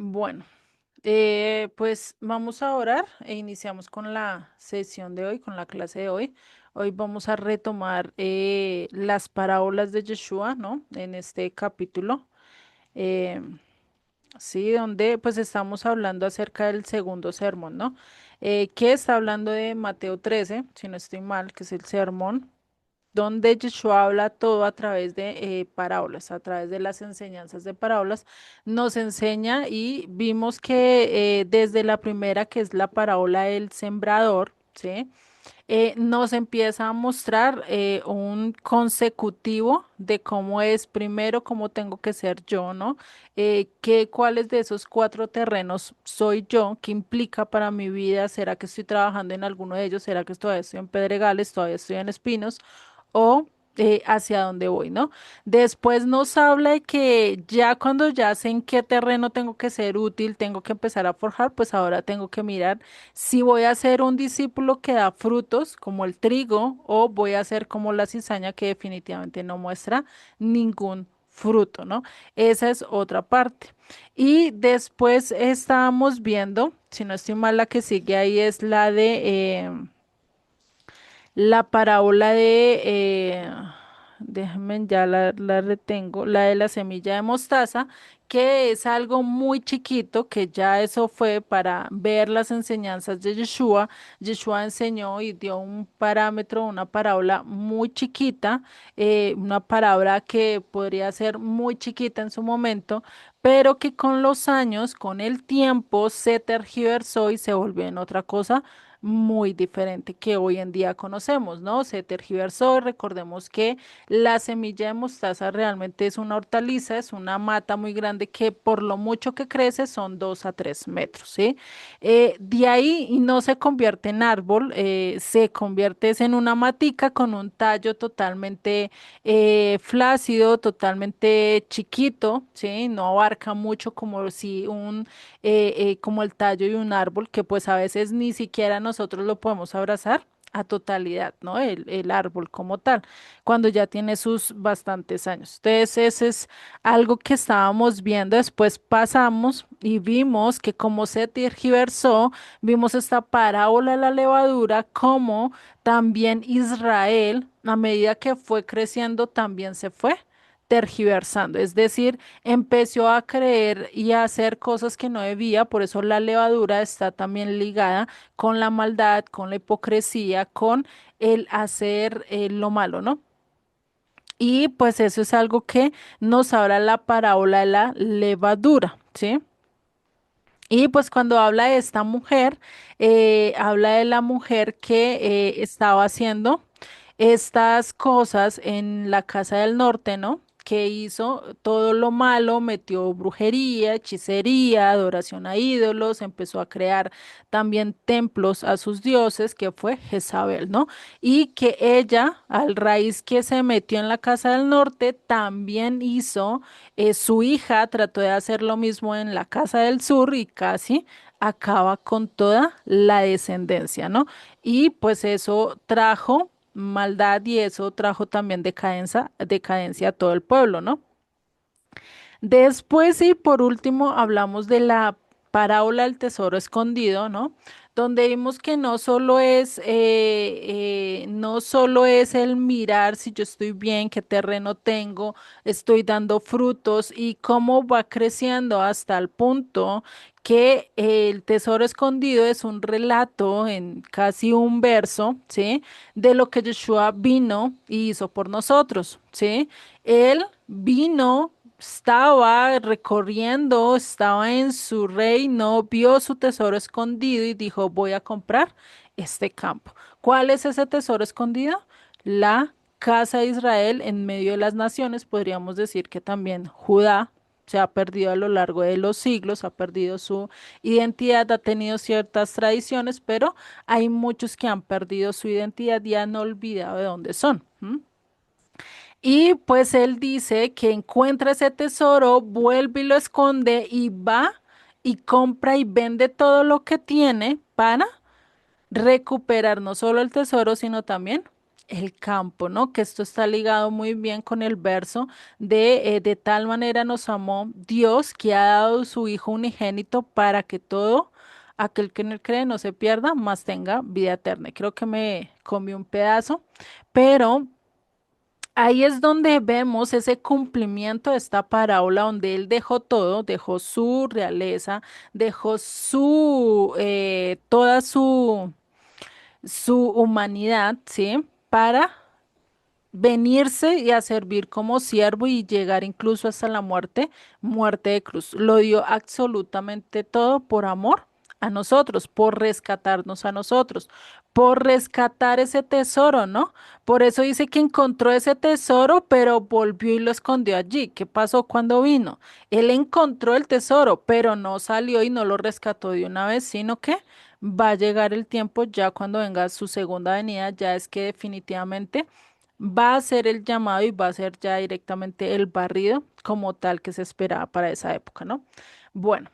Bueno, pues vamos a orar e iniciamos con la sesión de hoy, con la clase de hoy. Hoy vamos a retomar las parábolas de Yeshua, ¿no? En este capítulo, eh, sí, donde pues estamos hablando acerca del segundo sermón, ¿no? Que está hablando de Mateo 13, si no estoy mal, que es el sermón donde Yeshua habla todo a través de parábolas, a través de las enseñanzas de parábolas, nos enseña y vimos que desde la primera, que es la parábola del sembrador, ¿sí? Nos empieza a mostrar un consecutivo de cómo es primero, cómo tengo que ser yo, ¿no? Cuáles de esos cuatro terrenos soy yo, qué implica para mi vida, ¿será que estoy trabajando en alguno de ellos? ¿Será que todavía estoy en Pedregales, todavía estoy en Espinos? O hacia dónde voy, ¿no? Después nos habla de que ya cuando ya sé en qué terreno tengo que ser útil, tengo que empezar a forjar, pues ahora tengo que mirar si voy a ser un discípulo que da frutos como el trigo o voy a ser como la cizaña que definitivamente no muestra ningún fruto, ¿no? Esa es otra parte. Y después estábamos viendo, si no estoy mal, la que sigue ahí es la de la parábola de, déjenme ya la retengo, la de la semilla de mostaza, que es algo muy chiquito, que ya eso fue para ver las enseñanzas de Yeshua. Yeshua enseñó y dio un parámetro, una parábola muy chiquita, una parábola que podría ser muy chiquita en su momento, pero que con los años, con el tiempo, se tergiversó y se volvió en otra cosa muy diferente que hoy en día conocemos, ¿no? Se tergiversó. Recordemos que la semilla de mostaza realmente es una hortaliza, es una mata muy grande que por lo mucho que crece son 2 a 3 metros, ¿sí? De ahí y no se convierte en árbol, se convierte es en una matica con un tallo totalmente flácido, totalmente chiquito, ¿sí? No abarca mucho como si como el tallo de un árbol, que pues a veces ni siquiera nosotros lo podemos abrazar a totalidad, ¿no? El árbol como tal, cuando ya tiene sus bastantes años. Entonces, ese es algo que estábamos viendo. Después pasamos y vimos que como se tergiversó, vimos esta parábola de la levadura, como también Israel, a medida que fue creciendo, también se fue tergiversando, es decir, empezó a creer y a hacer cosas que no debía. Por eso la levadura está también ligada con la maldad, con la hipocresía, con el hacer lo malo, ¿no? Y pues eso es algo que nos habla la parábola de la levadura, ¿sí? Y pues cuando habla de esta mujer, habla de la mujer que estaba haciendo estas cosas en la Casa del Norte, ¿no? Que hizo todo lo malo, metió brujería, hechicería, adoración a ídolos, empezó a crear también templos a sus dioses, que fue Jezabel, ¿no? Y que ella, al raíz que se metió en la Casa del Norte, también hizo, su hija trató de hacer lo mismo en la Casa del Sur y casi acaba con toda la descendencia, ¿no? Y pues eso trajo maldad y eso trajo también decadencia a todo el pueblo, ¿no? Después y por último hablamos de la parábola del tesoro escondido, ¿no? Donde vimos que no solo es el mirar si yo estoy bien, qué terreno tengo, estoy dando frutos y cómo va creciendo hasta el punto que el tesoro escondido es un relato en casi un verso, ¿sí? De lo que Yeshua vino y hizo por nosotros, ¿sí? Él vino, estaba recorriendo, estaba en su reino, vio su tesoro escondido y dijo, voy a comprar este campo. ¿Cuál es ese tesoro escondido? La casa de Israel en medio de las naciones. Podríamos decir que también Judá se ha perdido a lo largo de los siglos, ha perdido su identidad, ha tenido ciertas tradiciones, pero hay muchos que han perdido su identidad y han olvidado de dónde son. ¿M? Y pues él dice que encuentra ese tesoro, vuelve y lo esconde y va y compra y vende todo lo que tiene para recuperar no solo el tesoro, sino también el campo, ¿no? Que esto está ligado muy bien con el verso de tal manera nos amó Dios que ha dado su Hijo unigénito para que todo aquel que en él cree no se pierda, mas tenga vida eterna. Y creo que me comí un pedazo, pero ahí es donde vemos ese cumplimiento de esta parábola donde él dejó todo, dejó su realeza, dejó toda su humanidad, ¿sí? Para venirse y a servir como siervo y llegar incluso hasta la muerte, muerte de cruz. Lo dio absolutamente todo por amor a nosotros, por rescatarnos a nosotros, por rescatar ese tesoro, ¿no? Por eso dice que encontró ese tesoro, pero volvió y lo escondió allí. ¿Qué pasó cuando vino? Él encontró el tesoro, pero no salió y no lo rescató de una vez, sino que va a llegar el tiempo ya cuando venga su segunda venida, ya es que definitivamente va a ser el llamado y va a ser ya directamente el barrido como tal que se esperaba para esa época, ¿no? Bueno,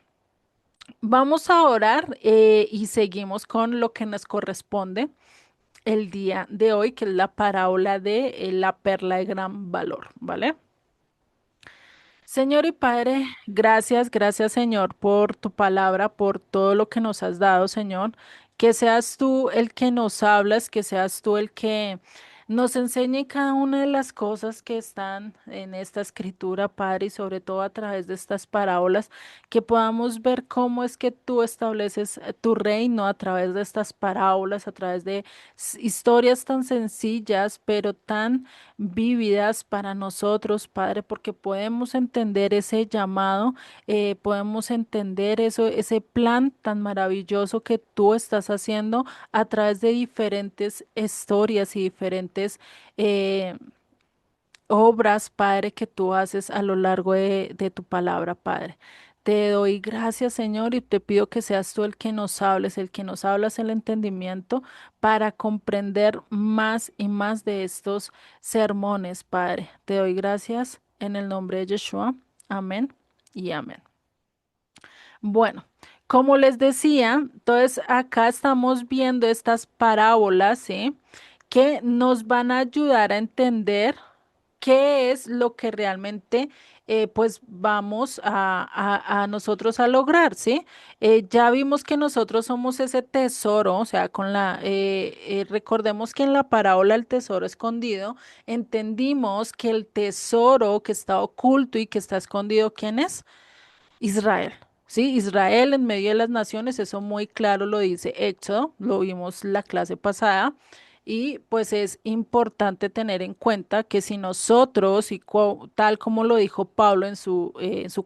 vamos a orar y seguimos con lo que nos corresponde el día de hoy, que es la parábola de la perla de gran valor, ¿vale? Señor y Padre, gracias, gracias Señor por tu palabra, por todo lo que nos has dado, Señor. Que seas tú el que nos hablas, que seas tú el que nos enseñe cada una de las cosas que están en esta escritura, Padre, y sobre todo a través de estas parábolas, que podamos ver cómo es que tú estableces tu reino a través de estas parábolas, a través de historias tan sencillas, pero tan vívidas para nosotros, Padre, porque podemos entender ese llamado, podemos entender eso, ese plan tan maravilloso que tú estás haciendo a través de diferentes historias y diferentes obras, Padre, que tú haces a lo largo de tu palabra, Padre. Te doy gracias, Señor, y te pido que seas tú el que nos hables, el que nos hablas el entendimiento para comprender más y más de estos sermones, Padre. Te doy gracias en el nombre de Yeshua. Amén y amén. Bueno, como les decía, entonces acá estamos viendo estas parábolas, ¿sí? Que nos van a ayudar a entender qué es lo que realmente pues vamos a nosotros a lograr, ¿sí? Ya vimos que nosotros somos ese tesoro, o sea, recordemos que en la parábola el tesoro escondido, entendimos que el tesoro que está oculto y que está escondido, ¿quién es? Israel. Sí, Israel en medio de las naciones, eso muy claro lo dice Éxodo, lo vimos la clase pasada, y pues es importante tener en cuenta que si nosotros, tal como lo dijo Pablo en su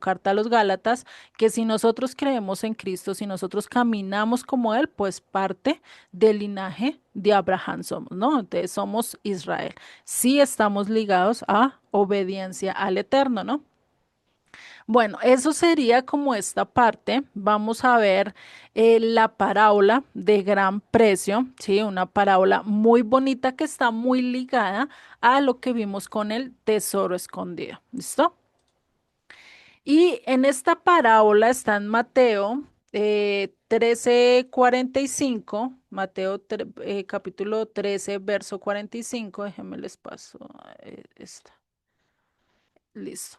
carta a los Gálatas, que si nosotros creemos en Cristo, si nosotros caminamos como Él, pues parte del linaje de Abraham somos, ¿no? Entonces somos Israel. Sí estamos ligados a obediencia al Eterno, ¿no? Bueno, eso sería como esta parte. Vamos a ver la parábola de gran precio, ¿sí? Una parábola muy bonita que está muy ligada a lo que vimos con el tesoro escondido. ¿Listo? Y en esta parábola está en Mateo 13:45, capítulo 13, verso 45. Déjenme les paso esta. Listo.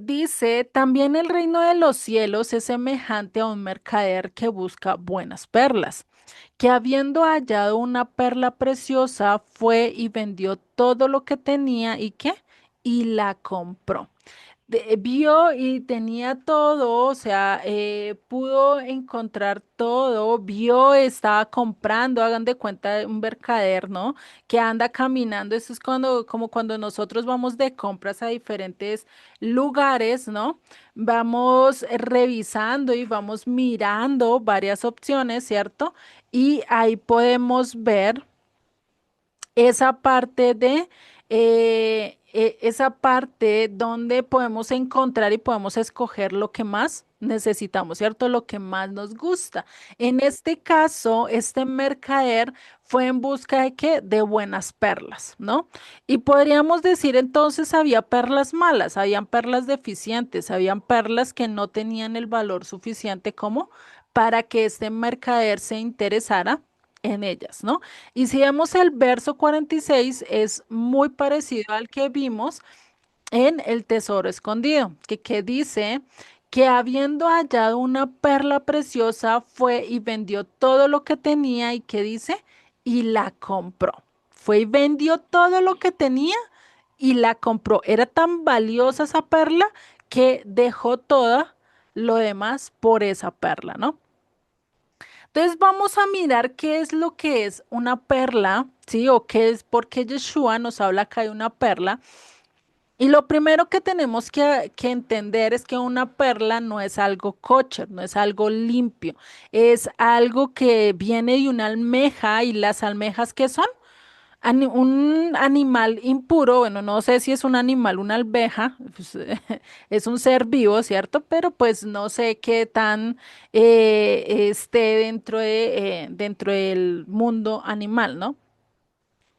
Dice, también el reino de los cielos es semejante a un mercader que busca buenas perlas, que habiendo hallado una perla preciosa, fue y vendió todo lo que tenía y qué, y la compró. Vio y tenía todo, o sea, pudo encontrar todo, vio, estaba comprando, hagan de cuenta un mercader, ¿no? Que anda caminando, eso es como cuando nosotros vamos de compras a diferentes lugares, ¿no? Vamos revisando y vamos mirando varias opciones, ¿cierto? Y ahí podemos ver esa parte esa parte donde podemos encontrar y podemos escoger lo que más necesitamos, ¿cierto? Lo que más nos gusta. En este caso, este mercader fue en busca de qué? De buenas perlas, ¿no? Y podríamos decir entonces había perlas malas, habían perlas deficientes, habían perlas que no tenían el valor suficiente como para que este mercader se interesara en ellas, ¿no? Y si vemos el verso 46, es muy parecido al que vimos en el tesoro escondido, que dice que habiendo hallado una perla preciosa, fue y vendió todo lo que tenía y que dice, y la compró. Fue y vendió todo lo que tenía y la compró. Era tan valiosa esa perla que dejó toda lo demás por esa perla, ¿no? Entonces vamos a mirar qué es lo que es una perla, ¿sí? O qué es, porque Yeshua nos habla acá de una perla. Y lo primero que tenemos que entender es que una perla no es algo kosher, no es algo limpio, es algo que viene de una almeja y las almejas que son un animal impuro, bueno, no sé si es un animal, una alveja, pues, es un ser vivo, ¿cierto? Pero pues no sé qué tan esté dentro del mundo animal, ¿no?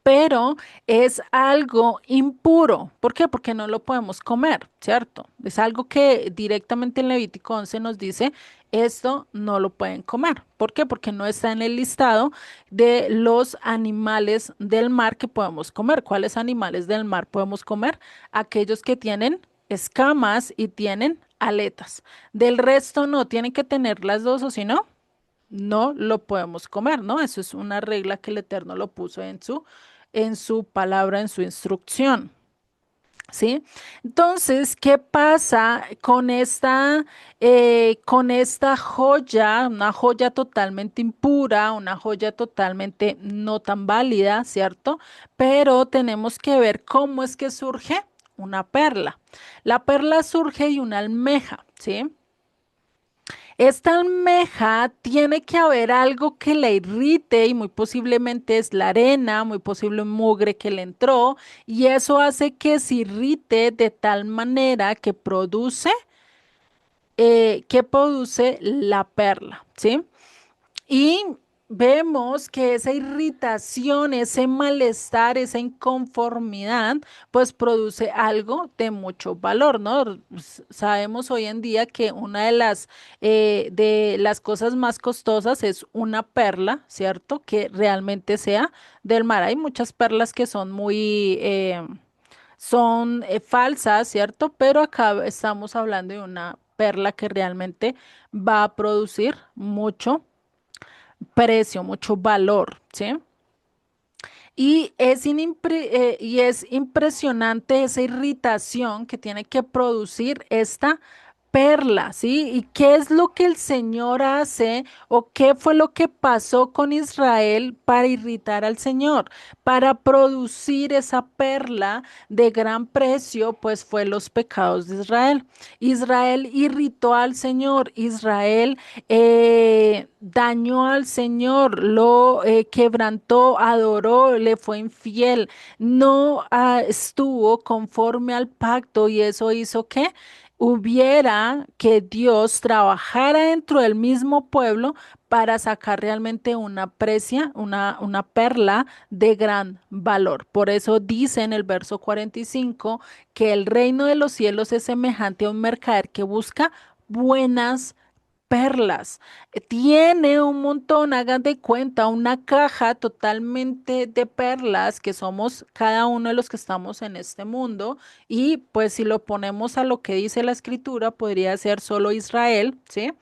Pero es algo impuro. ¿Por qué? Porque no lo podemos comer, ¿cierto? Es algo que directamente en Levítico 11 nos dice, esto no lo pueden comer. ¿Por qué? Porque no está en el listado de los animales del mar que podemos comer. ¿Cuáles animales del mar podemos comer? Aquellos que tienen escamas y tienen aletas. Del resto no, tienen que tener las dos o si no, no lo podemos comer, ¿no? Eso es una regla que el Eterno lo puso en su palabra, en su instrucción, ¿sí? Entonces, ¿qué pasa con esta joya, una joya totalmente impura, una joya totalmente no tan válida, ¿cierto? Pero tenemos que ver cómo es que surge una perla. La perla surge de una almeja, ¿sí? Esta almeja tiene que haber algo que la irrite y muy posiblemente es la arena, muy posible un mugre que le entró y eso hace que se irrite de tal manera que produce la perla, ¿sí? Y vemos que esa irritación, ese malestar, esa inconformidad, pues produce algo de mucho valor, ¿no? Sabemos hoy en día que una de las cosas más costosas es una perla, ¿cierto? Que realmente sea del mar. Hay muchas perlas que son son falsas, ¿cierto? Pero acá estamos hablando de una perla que realmente va a producir mucho precio, mucho valor, ¿sí? Y es impresionante esa irritación que tiene que producir esta perla, ¿sí? ¿Y qué es lo que el Señor hace o qué fue lo que pasó con Israel para irritar al Señor? Para producir esa perla de gran precio, pues fue los pecados de Israel. Israel irritó al Señor, Israel dañó al Señor, lo quebrantó, adoró, le fue infiel, no estuvo conforme al pacto y eso hizo que hubiera que Dios trabajara dentro del mismo pueblo para sacar realmente una perla de gran valor. Por eso dice en el verso 45 que el reino de los cielos es semejante a un mercader que busca buenas perlas. Tiene un montón, hagan de cuenta, una caja totalmente de perlas que somos cada uno de los que estamos en este mundo. Y pues si lo ponemos a lo que dice la escritura, podría ser solo Israel, ¿sí?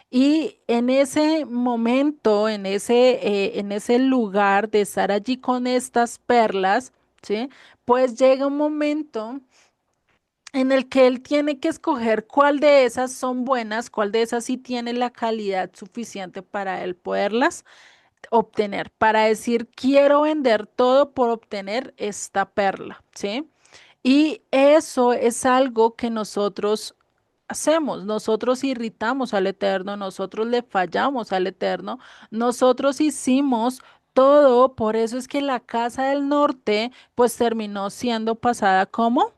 Y en ese momento, en ese lugar de estar allí con estas perlas, ¿sí? Pues llega un momento en el que él tiene que escoger cuál de esas son buenas, cuál de esas sí tiene la calidad suficiente para él poderlas obtener, para decir, quiero vender todo por obtener esta perla, ¿sí? Y eso es algo que nosotros hacemos, nosotros irritamos al Eterno, nosotros le fallamos al Eterno, nosotros hicimos todo, por eso es que la Casa del Norte pues terminó siendo pasada como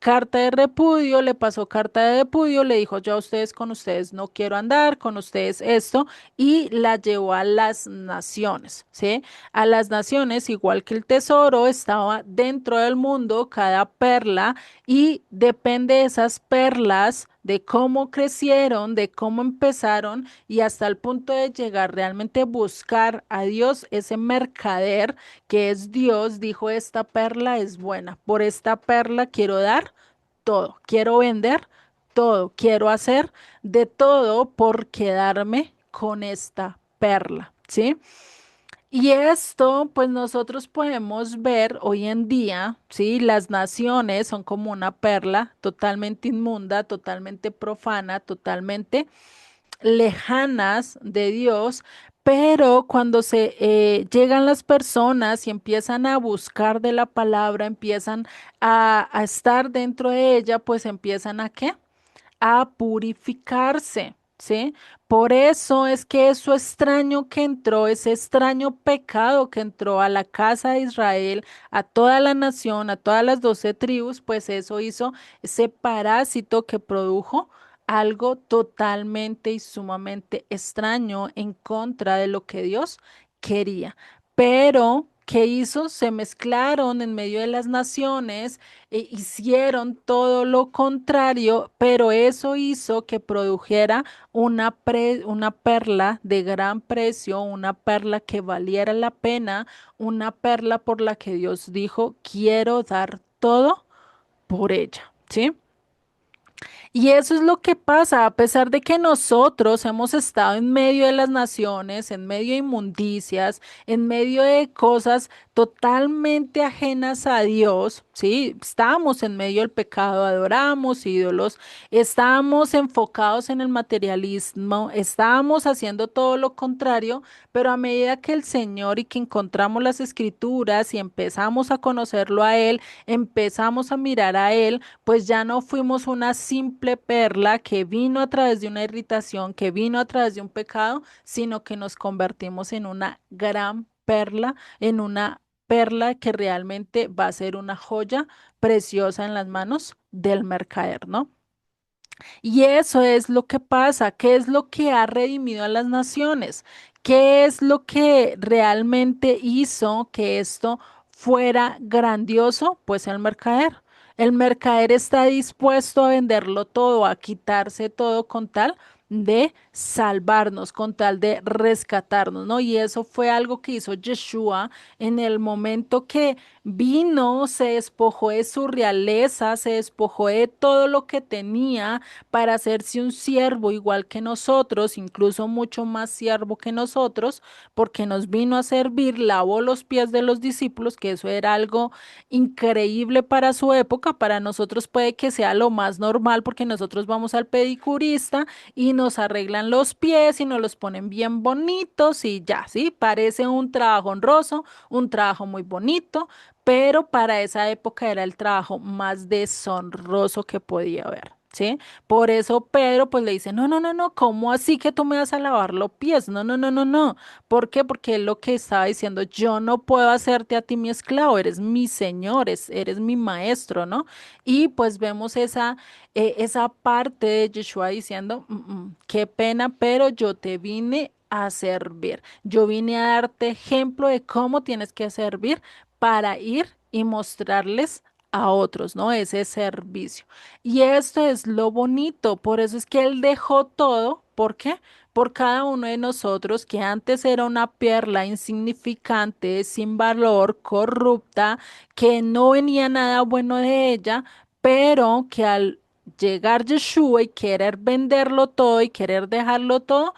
carta de repudio, le pasó carta de repudio, le dijo yo a ustedes con ustedes no quiero andar, con ustedes esto, y la llevó a las naciones, ¿sí? A las naciones, igual que el tesoro, estaba dentro del mundo, cada perla, y depende de esas perlas. de cómo crecieron, de cómo empezaron y hasta el punto de llegar realmente a buscar a Dios, ese mercader que es Dios, dijo, esta perla es buena, por esta perla quiero dar todo, quiero vender todo, quiero hacer de todo por quedarme con esta perla, ¿sí? Y esto, pues nosotros podemos ver hoy en día, ¿sí? Las naciones son como una perla totalmente inmunda, totalmente profana, totalmente lejanas de Dios, pero cuando se llegan las personas y empiezan a buscar de la palabra, empiezan a estar dentro de ella, pues empiezan a ¿qué? A purificarse, ¿sí? Por eso es que eso extraño que entró, ese extraño pecado que entró a la casa de Israel, a toda la nación, a todas las 12 tribus, pues eso hizo ese parásito que produjo algo totalmente y sumamente extraño en contra de lo que Dios quería. Pero, ¿qué hizo? Se mezclaron en medio de las naciones hicieron todo lo contrario, pero eso hizo que produjera una perla de gran precio, una perla que valiera la pena, una perla por la que Dios dijo, quiero dar todo por ella, ¿sí? Y eso es lo que pasa, a pesar de que nosotros hemos estado en medio de las naciones, en medio de inmundicias, en medio de cosas totalmente ajenas a Dios, ¿sí? Estábamos en medio del pecado, adoramos ídolos, estábamos enfocados en el materialismo, estábamos haciendo todo lo contrario, pero a medida que el Señor y que encontramos las escrituras y empezamos a conocerlo a Él, empezamos a mirar a Él, pues ya no fuimos una simple perla que vino a través de una irritación, que vino a través de un pecado, sino que nos convertimos en una gran perla, en una perla que realmente va a ser una joya preciosa en las manos del mercader, ¿no? Y eso es lo que pasa, ¿qué es lo que ha redimido a las naciones? ¿Qué es lo que realmente hizo que esto fuera grandioso? Pues el mercader. El mercader está dispuesto a venderlo todo, a quitarse todo con tal de salvarnos, con tal de rescatarnos, ¿no? Y eso fue algo que hizo Yeshua en el momento que vino, se despojó de su realeza, se despojó de todo lo que tenía para hacerse un siervo igual que nosotros, incluso mucho más siervo que nosotros, porque nos vino a servir, lavó los pies de los discípulos, que eso era algo increíble para su época, para nosotros puede que sea lo más normal, porque nosotros vamos al pedicurista y nos arreglan los pies y nos los ponen bien bonitos y ya, ¿sí? Parece un trabajo honroso, un trabajo muy bonito, pero para esa época era el trabajo más deshonroso que podía haber, ¿sí? Por eso Pedro pues le dice, no, no, no, no, ¿cómo así que tú me vas a lavar los pies? No, no, no, no, no. ¿Por qué? Porque él lo que estaba diciendo, yo no puedo hacerte a ti mi esclavo, eres mi señor, eres mi maestro, ¿no? Y pues vemos esa parte de Yeshua diciendo, qué pena, pero yo te vine a servir. Yo vine a darte ejemplo de cómo tienes que servir para ir y mostrarles a otros, ¿no? Ese servicio. Y esto es lo bonito, por eso es que Él dejó todo, ¿por qué? Por cada uno de nosotros que antes era una perla insignificante, sin valor, corrupta, que no venía nada bueno de ella, pero que al llegar Yeshua y querer venderlo todo y querer dejarlo todo,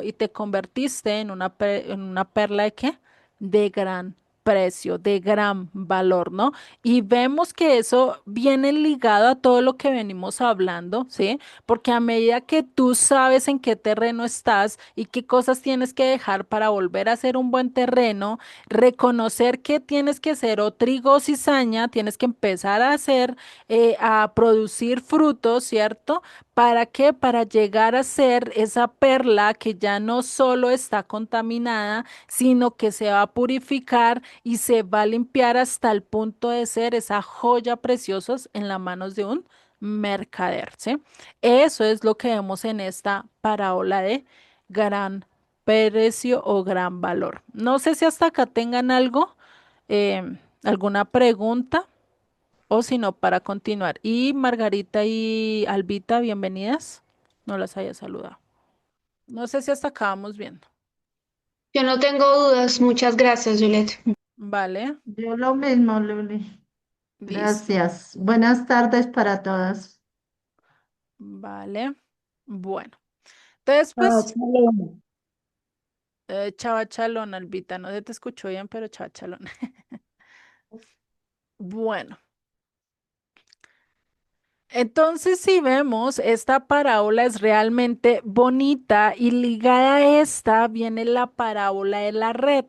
y te convertiste en en una perla de qué? De gran precio, de gran valor, ¿no? Y vemos que eso viene ligado a todo lo que venimos hablando, ¿sí? Porque a medida que tú sabes en qué terreno estás y qué cosas tienes que dejar para volver a ser un buen terreno, reconocer que tienes que ser o trigo o cizaña, tienes que empezar a hacer, a producir frutos, ¿cierto? ¿Para qué? Para llegar a ser esa perla que ya no solo está contaminada, sino que se va a purificar y se va a limpiar hasta el punto de ser esa joya preciosa en las manos de un mercader, ¿sí? Eso es lo que vemos en esta parábola de gran precio o gran valor. No sé si hasta acá tengan algo, alguna pregunta. o si no, para continuar. Y Margarita y Albita, bienvenidas. No las haya saludado. No sé si hasta acá vamos viendo. Yo no tengo dudas. Muchas gracias, Juliet. Vale, Yo lo mismo, Luli. listo. Gracias. Buenas tardes para todas. Vale. Bueno. Entonces, Chao, pues, Saloma. chava chalón, Albita. No se te escuchó bien, pero chava chalón. Bueno. Entonces, si vemos, esta parábola es realmente bonita y ligada a esta viene la parábola de la red.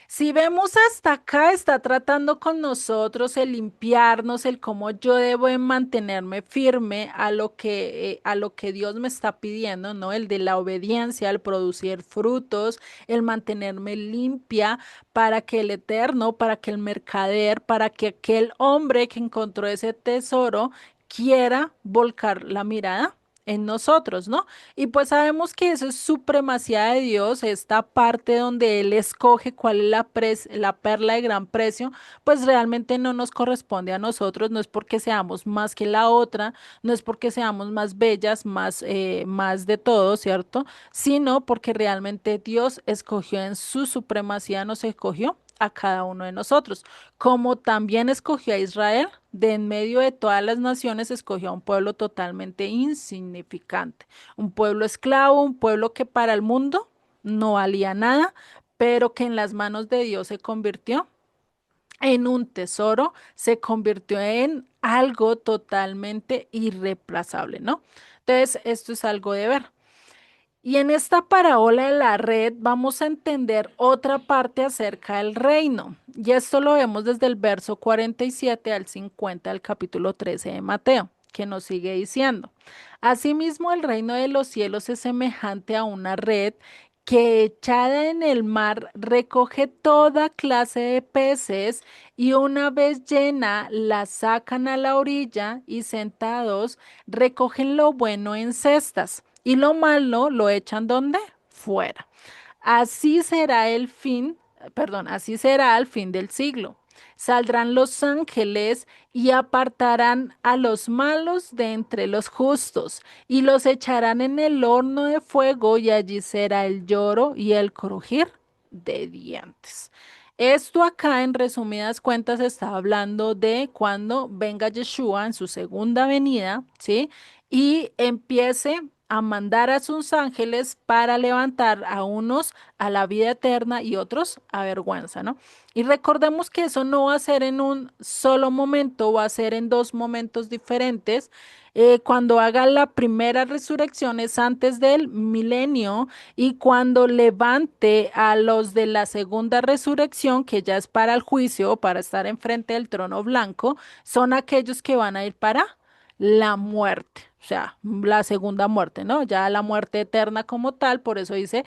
Si vemos hasta acá, está tratando con nosotros el limpiarnos, el cómo yo debo de mantenerme firme a lo que Dios me está pidiendo, ¿no? El de la obediencia, el producir frutos, el mantenerme limpia para que el eterno, para que el mercader, para que aquel hombre que encontró ese tesoro quiera volcar la mirada en nosotros, ¿no? Y pues sabemos que eso es supremacía de Dios, esta parte donde Él escoge cuál es la perla de gran precio, pues realmente no nos corresponde a nosotros, no es porque seamos más que la otra, no es porque seamos más bellas, más de todo, ¿cierto? Sino porque realmente Dios escogió en su supremacía, nos escogió a cada uno de nosotros, como también escogió a Israel, de en medio de todas las naciones escogió a un pueblo totalmente insignificante, un pueblo esclavo, un pueblo que para el mundo no valía nada, pero que en las manos de Dios se convirtió en un tesoro, se convirtió en algo totalmente irreemplazable, ¿no? Entonces, esto es algo de ver. Y en esta parábola de la red vamos a entender otra parte acerca del reino. Y esto lo vemos desde el verso 47 al 50 del capítulo 13 de Mateo, que nos sigue diciendo: Asimismo, el reino de los cielos es semejante a una red que echada en el mar recoge toda clase de peces y una vez llena la sacan a la orilla y sentados recogen lo bueno en cestas y lo malo lo echan ¿dónde? Fuera. Así será el fin, perdón, así será al fin del siglo. Saldrán los ángeles y apartarán a los malos de entre los justos y los echarán en el horno de fuego y allí será el lloro y el crujir de dientes. Esto acá, en resumidas cuentas, está hablando de cuando venga Yeshua en su segunda venida, ¿sí? Y empiece a mandar a sus ángeles para levantar a unos a la vida eterna y otros a vergüenza, ¿no? Y recordemos que eso no va a ser en un solo momento, va a ser en dos momentos diferentes. Cuando haga la primera resurrección es antes del milenio y cuando levante a los de la segunda resurrección, que ya es para el juicio, para estar enfrente del trono blanco, son aquellos que van a ir para la muerte, o sea, la segunda muerte, ¿no? Ya la muerte eterna como tal, por eso dice,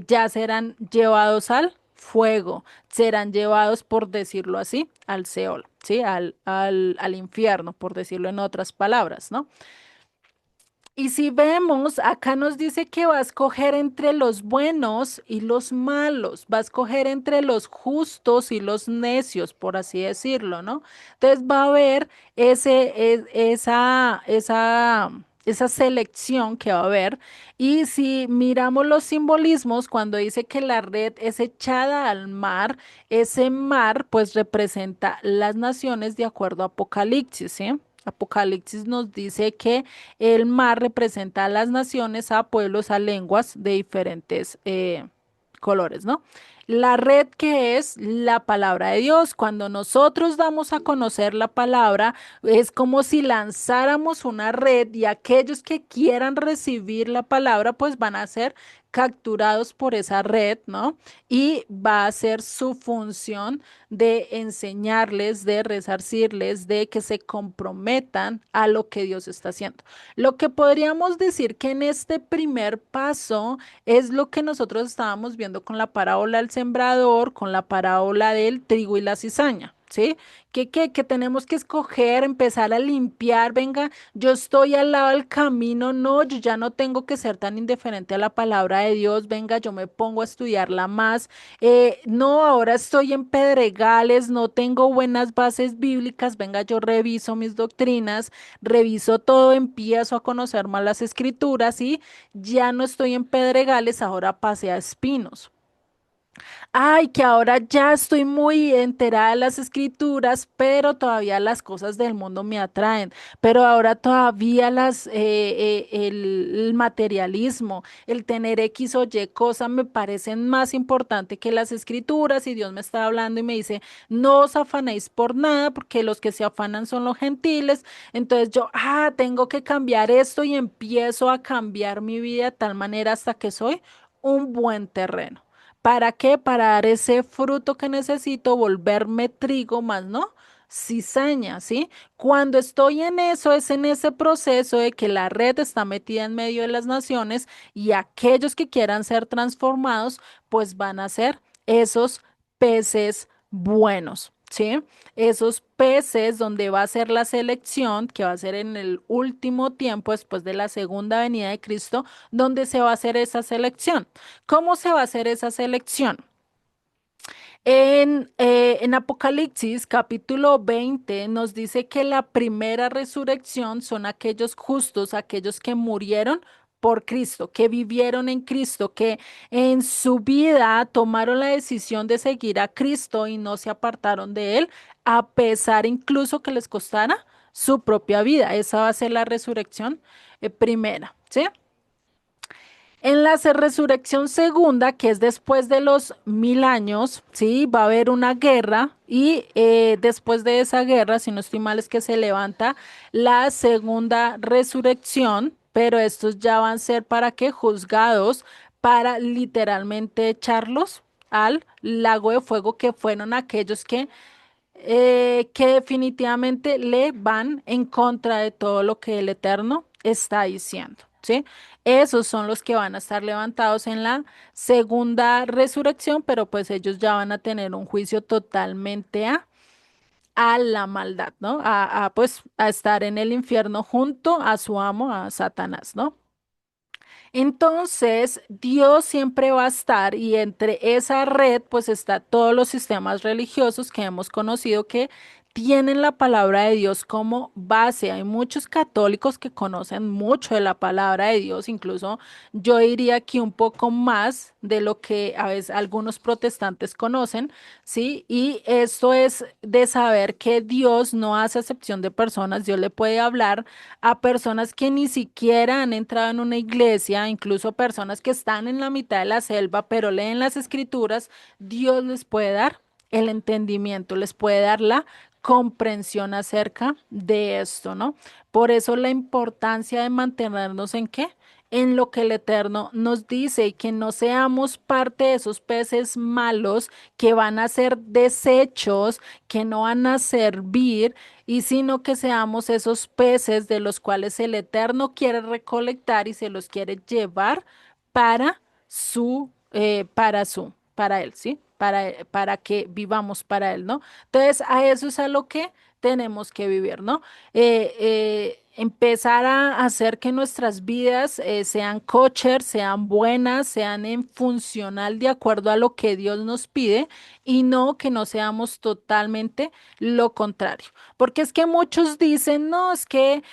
ya serán llevados al fuego, serán llevados, por decirlo así, al Seol, ¿sí? Al infierno, por decirlo en otras palabras, ¿no? Y si vemos, acá nos dice que va a escoger entre los buenos y los malos, va a escoger entre los justos y los necios, por así decirlo, ¿no? Entonces va a haber esa selección que va a haber. Y si miramos los simbolismos, cuando dice que la red es echada al mar, ese mar pues representa las naciones de acuerdo a Apocalipsis, ¿sí? Apocalipsis nos dice que el mar representa a las naciones, a pueblos, a lenguas de diferentes colores, ¿no? La red que es la palabra de Dios. Cuando nosotros damos a conocer la palabra, es como si lanzáramos una red y aquellos que quieran recibir la palabra, pues van a ser capturados por esa red, ¿no? Y va a ser su función de enseñarles, de resarcirles, de que se comprometan a lo que Dios está haciendo. Lo que podríamos decir que en este primer paso es lo que nosotros estábamos viendo con la parábola del sembrador, con la parábola del trigo y la cizaña. ¿sí? Que tenemos que escoger, empezar a limpiar, venga, yo estoy al lado del camino, no, yo ya no tengo que ser tan indiferente a la palabra de Dios, venga, yo me pongo a estudiarla más, no, ahora estoy en pedregales, no tengo buenas bases bíblicas, venga, yo reviso mis doctrinas, reviso todo, empiezo a conocer más las escrituras y ya no estoy en pedregales, ahora pasé a espinos. Ay, que ahora ya estoy muy enterada de las escrituras, pero todavía las cosas del mundo me atraen. Pero ahora todavía el materialismo, el tener X o Y cosas me parecen más importante que las escrituras. Y Dios me está hablando y me dice, no os afanéis por nada, porque los que se afanan son los gentiles. Entonces yo, tengo que cambiar esto y empiezo a cambiar mi vida de tal manera hasta que soy un buen terreno. ¿Para qué? Para dar ese fruto que necesito, volverme trigo más, ¿no? Cizaña, ¿sí? Cuando estoy en eso, es en ese proceso de que la red está metida en medio de las naciones y aquellos que quieran ser transformados, pues van a ser esos peces buenos, ¿sí? Esos peces donde va a ser la selección, que va a ser en el último tiempo, después de la segunda venida de Cristo, donde se va a hacer esa selección. ¿Cómo se va a hacer esa selección? En Apocalipsis capítulo 20 nos dice que la primera resurrección son aquellos justos, aquellos que murieron por Cristo, que vivieron en Cristo, que en su vida tomaron la decisión de seguir a Cristo y no se apartaron de Él, a pesar incluso que les costara su propia vida. Esa va a ser la resurrección primera, ¿sí? En la resurrección segunda, que es después de los 1000 años, sí, va a haber una guerra y después de esa guerra, si no estoy mal, es que se levanta la segunda resurrección, pero estos ya van a ser para qué juzgados, para literalmente echarlos al lago de fuego, que fueron aquellos que definitivamente le van en contra de todo lo que el Eterno está diciendo, ¿sí? Esos son los que van a estar levantados en la segunda resurrección, pero pues ellos ya van a tener un juicio totalmente a la maldad, ¿no? Pues a estar en el infierno junto a su amo, a Satanás, ¿no? Entonces, Dios siempre va a estar y entre esa red pues está todos los sistemas religiosos que hemos conocido que tienen la palabra de Dios como base. Hay muchos católicos que conocen mucho de la palabra de Dios, incluso yo diría que un poco más de lo que a veces algunos protestantes conocen, ¿sí? Y esto es de saber que Dios no hace acepción de personas, Dios le puede hablar a personas que ni siquiera han entrado en una iglesia, incluso personas que están en la mitad de la selva, pero leen las escrituras, Dios les puede dar el entendimiento, les puede dar la comprensión acerca de esto, ¿no? Por eso la importancia de mantenernos en qué, en lo que el Eterno nos dice y que no seamos parte de esos peces malos que van a ser desechos, que no van a servir y sino que seamos esos peces de los cuales el Eterno quiere recolectar y se los quiere llevar para para él, ¿sí? Para que vivamos para él, ¿no? Entonces, a eso es a lo que tenemos que vivir, ¿no? Empezar a hacer que nuestras vidas sean kosher, sean buenas, sean en funcional de acuerdo a lo que Dios nos pide y no que no seamos totalmente lo contrario. Porque es que muchos dicen, no, es que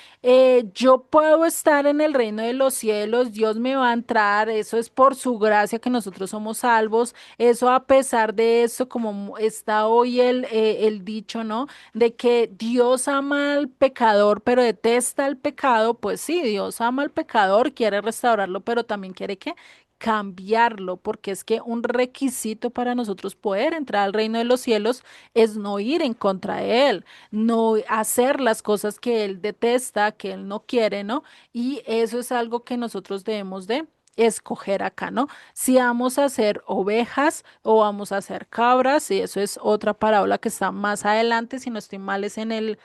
yo puedo estar en el reino de los cielos, Dios me va a entrar, eso es por su gracia que nosotros somos salvos, eso a pesar de eso, como está hoy el dicho, ¿no? De que Dios ama al pecador, pero detesta el pecado, pues sí, Dios ama al pecador, quiere restaurarlo, pero también quiere que cambiarlo, porque es que un requisito para nosotros poder entrar al reino de los cielos es no ir en contra de él, no hacer las cosas que él detesta, que él no quiere, ¿no? Y eso es algo que nosotros debemos de escoger acá, ¿no? Si vamos a ser ovejas o vamos a ser cabras, y eso es otra parábola que está más adelante, si no estoy mal, es en el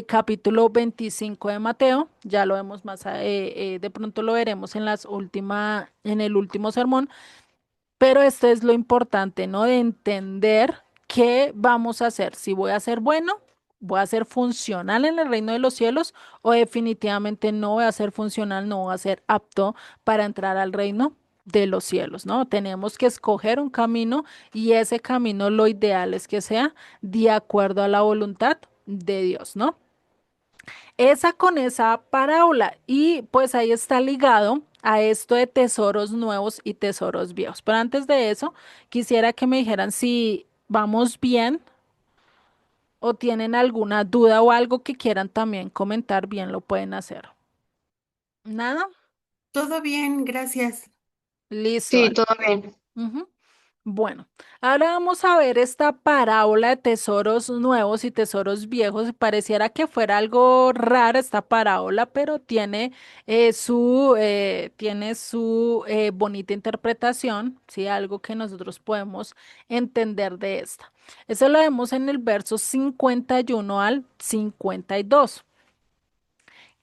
capítulo 25 de Mateo, ya lo vemos de pronto lo veremos en el último sermón, pero esto es lo importante, ¿no? De entender ¿qué vamos a hacer? Si voy a ser bueno, voy a ser funcional en el reino de los cielos o definitivamente no voy a ser funcional, no voy a ser apto para entrar al reino de los cielos, ¿no? Tenemos que escoger un camino y ese camino lo ideal es que sea de acuerdo a la voluntad de Dios, ¿no? Esa con esa parábola y pues ahí está ligado a esto de tesoros nuevos y tesoros viejos. Pero antes de eso, quisiera que me dijeran si vamos bien o tienen alguna duda o algo que quieran también comentar, bien lo pueden hacer. ¿Nada? Todo bien, gracias. Listo, Sí, dale. todo bien. Ujú. Bueno, ahora vamos a ver esta parábola de tesoros nuevos y tesoros viejos. Pareciera que fuera algo rara esta parábola, pero tiene su bonita interpretación, ¿sí? Algo que nosotros podemos entender de esta. Eso lo vemos en el verso 51 al 52.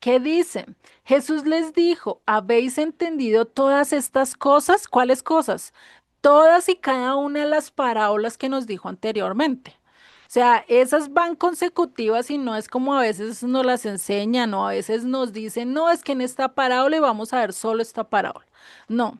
¿Qué dice? Jesús les dijo, ¿habéis entendido todas estas cosas? ¿Cuáles cosas? Todas y cada una de las parábolas que nos dijo anteriormente. O sea, esas van consecutivas y no es como a veces nos las enseñan o a veces nos dicen, no, es que en esta parábola y vamos a ver solo esta parábola. No,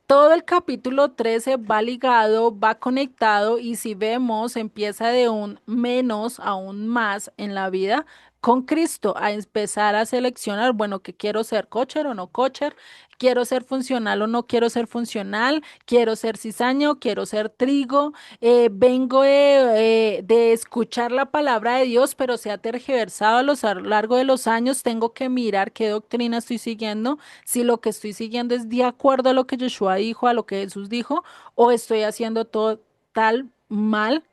todo el capítulo 13 va ligado, va conectado y si vemos, empieza de un menos a un más en la vida con Cristo, a empezar a seleccionar, bueno, que quiero ser cocher o no cocher, quiero ser funcional o no quiero ser funcional, quiero ser cizaña o quiero ser trigo, vengo de escuchar la palabra de Dios, pero se ha tergiversado a lo largo de los años, tengo que mirar qué doctrina estoy siguiendo, si lo que estoy siguiendo es de acuerdo a lo que Yeshua dijo, a lo que Jesús dijo, o estoy haciendo todo tal mal,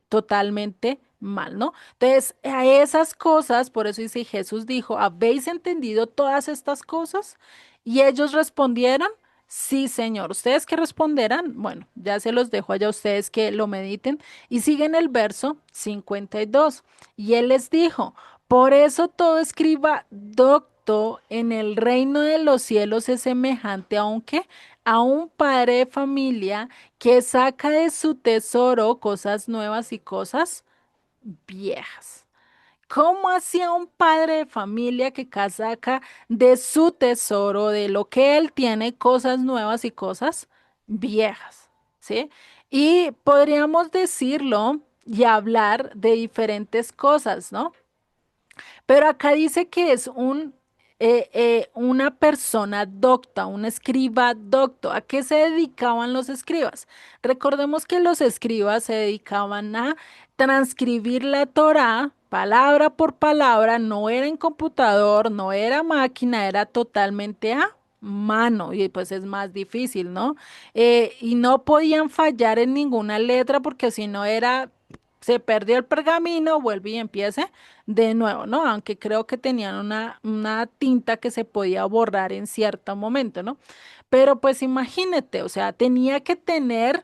totalmente mal, ¿no? Entonces, a esas cosas, por eso dice Jesús dijo, ¿habéis entendido todas estas cosas? Y ellos respondieron, sí, Señor. ¿Ustedes qué responderán? Bueno, ya se los dejo allá a ustedes que lo mediten. Y siguen el verso 52. Y él les dijo, por eso todo escriba docto en el reino de los cielos es semejante, aunque a un padre de familia que saca de su tesoro cosas nuevas y cosas viejas. ¿Cómo hacía un padre de familia que saca de su tesoro, de lo que él tiene, cosas nuevas y cosas viejas? ¿Sí? Y podríamos decirlo y hablar de diferentes cosas, ¿no? Pero acá dice que es una persona docta, un escriba docto. ¿A qué se dedicaban los escribas? Recordemos que los escribas se dedicaban a transcribir la Torá palabra por palabra, no era en computador, no era máquina, era totalmente a mano y pues es más difícil, ¿no? Y no podían fallar en ninguna letra porque si no era se perdió el pergamino, vuelve y empiece de nuevo, ¿no? Aunque creo que tenían una tinta que se podía borrar en cierto momento, ¿no? Pero pues imagínate, o sea, tenía que tener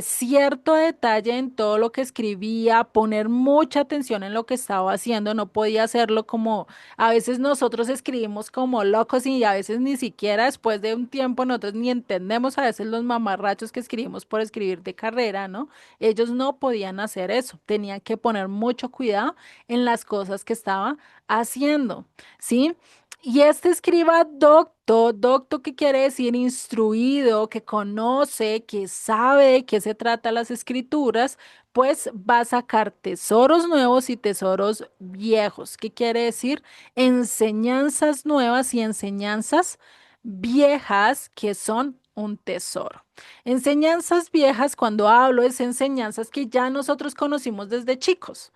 cierto detalle en todo lo que escribía, poner mucha atención en lo que estaba haciendo, no podía hacerlo como a veces nosotros escribimos como locos y a veces ni siquiera después de un tiempo nosotros ni entendemos a veces los mamarrachos que escribimos por escribir de carrera, ¿no? Ellos no podían hacer eso, tenían que poner mucho cuidado en las cosas que estaba haciendo, ¿sí? Y este escriba docto, docto que quiere decir instruido, que conoce, que sabe de qué se trata las escrituras, pues va a sacar tesoros nuevos y tesoros viejos. ¿Qué quiere decir? Enseñanzas nuevas y enseñanzas viejas que son un tesoro. Enseñanzas viejas, cuando hablo, es enseñanzas que ya nosotros conocimos desde chicos.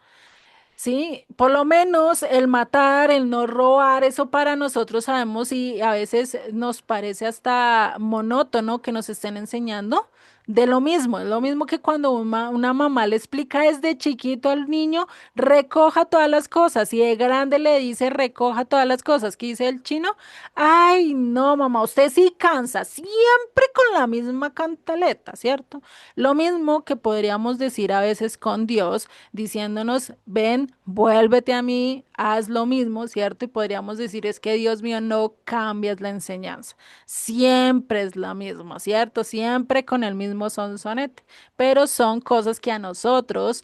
Sí, por lo menos el matar, el no robar, eso para nosotros sabemos y a veces nos parece hasta monótono que nos estén enseñando de lo mismo. Es lo mismo que cuando una mamá le explica desde chiquito al niño, recoja todas las cosas y de grande le dice, recoja todas las cosas. ¿Qué dice el chino? Ay, no, mamá, usted sí cansa, siempre con la misma cantaleta, ¿cierto? Lo mismo que podríamos decir a veces con Dios diciéndonos, ven, vuélvete a mí, haz lo mismo, ¿cierto? Y podríamos decir es que Dios mío, no cambias la enseñanza, siempre es la misma, ¿cierto? Siempre con el mismo sonsonete, pero son cosas que a nosotros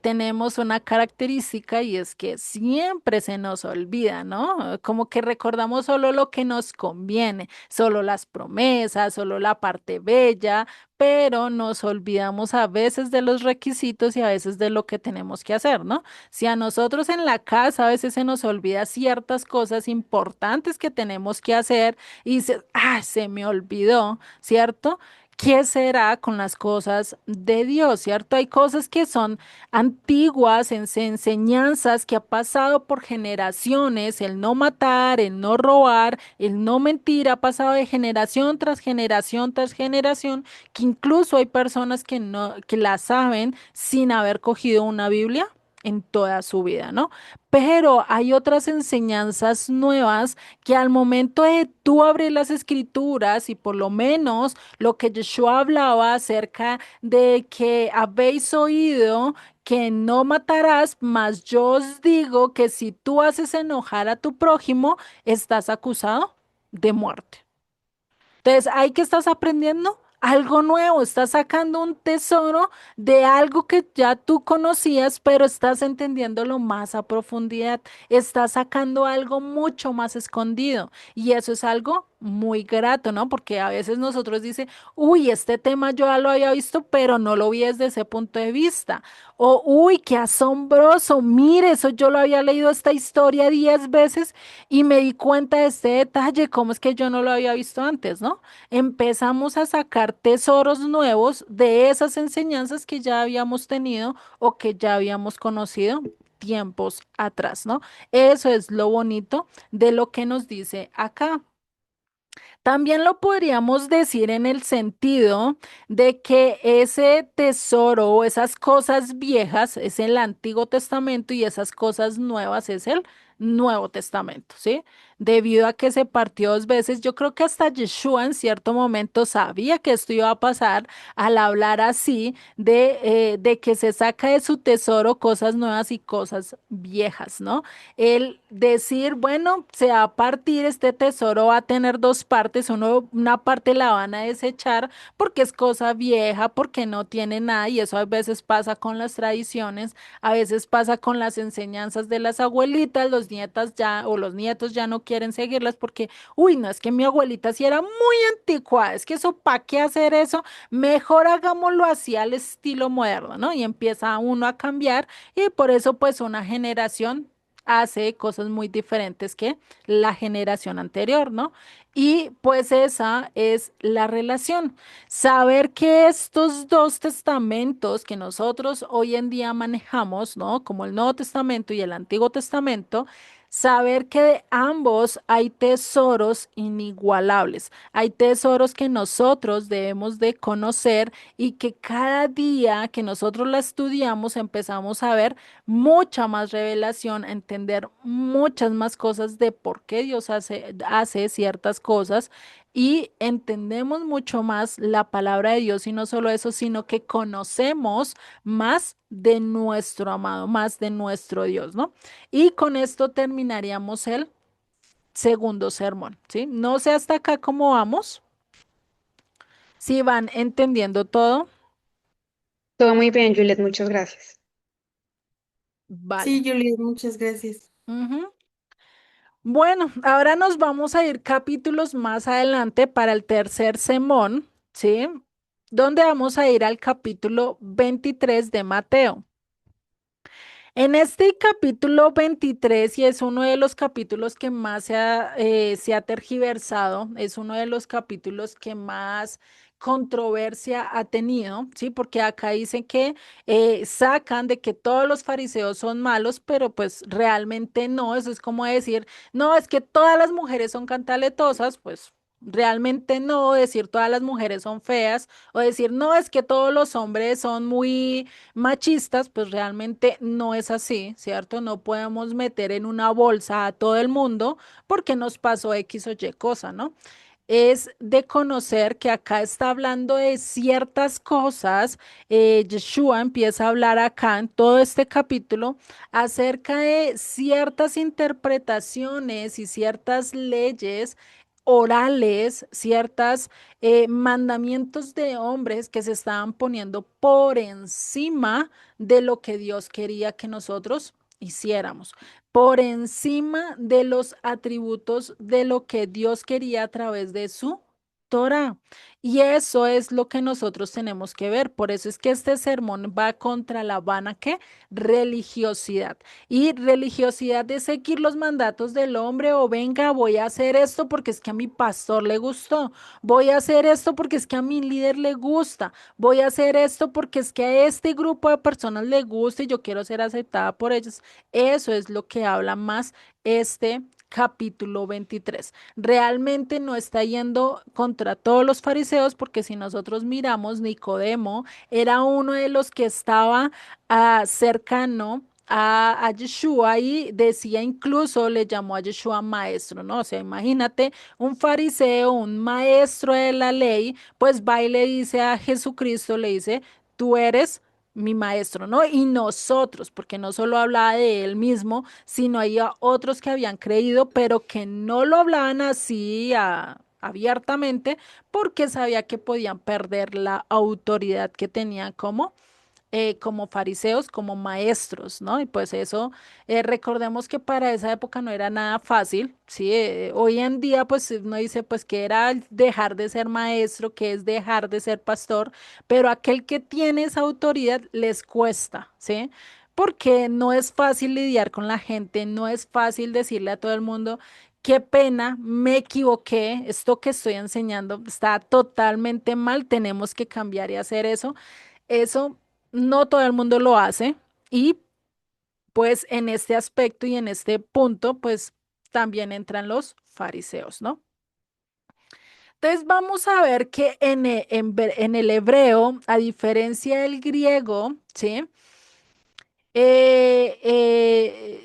tenemos una característica y es que siempre se nos olvida, ¿no? Como que recordamos solo lo que nos conviene, solo las promesas, solo la parte bella, pero nos olvidamos a veces de los requisitos y a veces de lo que tenemos que hacer, ¿no? Si a nosotros en la casa a veces se nos olvida ciertas cosas importantes que tenemos que hacer y dices, ah, se me olvidó, ¿cierto? ¿Qué será con las cosas de Dios, cierto? Hay cosas que son antiguas, enseñanzas que ha pasado por generaciones, el no matar, el no robar, el no mentir, ha pasado de generación tras generación tras generación, que incluso hay personas que no, que la saben sin haber cogido una Biblia en toda su vida, ¿no? Pero hay otras enseñanzas nuevas que al momento de tú abrir las escrituras y por lo menos lo que Yeshua hablaba acerca de que habéis oído que no matarás, mas yo os digo que si tú haces enojar a tu prójimo, estás acusado de muerte. Entonces, ¿ahí que estás aprendiendo? Algo nuevo, estás sacando un tesoro de algo que ya tú conocías, pero estás entendiéndolo más a profundidad. Estás sacando algo mucho más escondido y eso es algo muy grato, ¿no? Porque a veces nosotros dice, uy, este tema yo ya lo había visto, pero no lo vi desde ese punto de vista. O, uy, qué asombroso, mire, eso yo lo había leído esta historia 10 veces y me di cuenta de este detalle, cómo es que yo no lo había visto antes, ¿no? Empezamos a sacar tesoros nuevos de esas enseñanzas que ya habíamos tenido o que ya habíamos conocido tiempos atrás, ¿no? Eso es lo bonito de lo que nos dice acá. También lo podríamos decir en el sentido de que ese tesoro o esas cosas viejas es el Antiguo Testamento y esas cosas nuevas es el Nuevo Testamento, ¿sí? Debido a que se partió dos veces, yo creo que hasta Yeshua en cierto momento sabía que esto iba a pasar al hablar así de que se saca de su tesoro cosas nuevas y cosas viejas, ¿no? El decir, bueno, se va a partir, este tesoro va a tener dos partes, una parte la van a desechar porque es cosa vieja, porque no tiene nada, y eso a veces pasa con las tradiciones, a veces pasa con las enseñanzas de las abuelitas, los nietas ya o los nietos ya no quieren seguirlas porque, uy, no, es que mi abuelita sí era muy anticuada, es que eso, ¿para qué hacer eso? Mejor hagámoslo así al estilo moderno, ¿no? Y empieza uno a cambiar y por eso pues una generación hace cosas muy diferentes que la generación anterior, ¿no? Y pues esa es la relación. Saber que estos dos testamentos que nosotros hoy en día manejamos, ¿no? Como el Nuevo Testamento y el Antiguo Testamento, saber que de ambos hay tesoros inigualables, hay tesoros que nosotros debemos de conocer y que cada día que nosotros la estudiamos empezamos a ver mucha más revelación, a entender muchas más cosas de por qué Dios hace ciertas cosas y entendemos mucho más la palabra de Dios y no solo eso, sino que conocemos más de nuestro amado, más de nuestro Dios, ¿no? Y con esto terminaríamos el segundo sermón, ¿sí? No sé hasta acá cómo vamos, si van entendiendo todo, Todo muy bien, Juliet, muchas gracias. vale. Sí, Juliet, muchas gracias. Ujú. Bueno, ahora nos vamos a ir capítulos más adelante para el tercer sermón, ¿sí? Donde vamos a ir al capítulo 23 de Mateo. En este capítulo 23 y es uno de los capítulos que más se ha tergiversado, es uno de los capítulos que más controversia ha tenido, ¿sí? Porque acá dicen que sacan de que todos los fariseos son malos, pero pues realmente no, eso es como decir, no, es que todas las mujeres son cantaletosas, pues realmente no, decir todas las mujeres son feas, o decir, no, es que todos los hombres son muy machistas, pues realmente no es así, ¿cierto? No podemos meter en una bolsa a todo el mundo porque nos pasó X o Y cosa, ¿no? es de conocer que acá está hablando de ciertas cosas. Yeshua empieza a hablar acá en todo este capítulo acerca de ciertas interpretaciones y ciertas leyes orales, ciertas mandamientos de hombres que se estaban poniendo por encima de lo que Dios quería que nosotros hiciéramos, por encima de los atributos de lo que Dios quería a través de su Torah. Y eso es lo que nosotros tenemos que ver. Por eso es que este sermón va contra la vana que religiosidad. Y religiosidad es seguir los mandatos del hombre o venga, voy a hacer esto porque es que a mi pastor le gustó. Voy a hacer esto porque es que a mi líder le gusta. Voy a hacer esto porque es que a este grupo de personas le gusta y yo quiero ser aceptada por ellos. Eso es lo que habla más este capítulo 23. Realmente no está yendo contra todos los fariseos, porque si nosotros miramos, Nicodemo era uno de los que estaba cercano a Yeshua y decía, incluso le llamó a Yeshua maestro, ¿no? O sea, imagínate un fariseo, un maestro de la ley, pues va y le dice a Jesucristo, le dice, tú eres mi maestro, ¿no? Y nosotros, porque no solo hablaba de él mismo, sino había otros que habían creído, pero que no lo hablaban así abiertamente, porque sabía que podían perder la autoridad que tenían como fariseos, como maestros, ¿no? Y pues eso, recordemos que para esa época no era nada fácil, ¿sí? Hoy en día, pues uno dice, pues que era dejar de ser maestro, que es dejar de ser pastor, pero aquel que tiene esa autoridad les cuesta, ¿sí? Porque no es fácil lidiar con la gente, no es fácil decirle a todo el mundo, qué pena, me equivoqué, esto que estoy enseñando está totalmente mal, tenemos que cambiar y hacer eso. Eso no todo el mundo lo hace y pues en este aspecto y en este punto pues también entran los fariseos, ¿no? Entonces vamos a ver que en el hebreo, a diferencia del griego, ¿sí?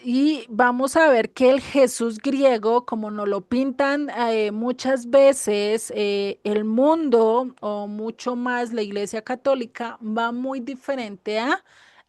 Y vamos a ver que el Jesús griego, como nos lo pintan muchas veces, el mundo o mucho más la Iglesia Católica va muy diferente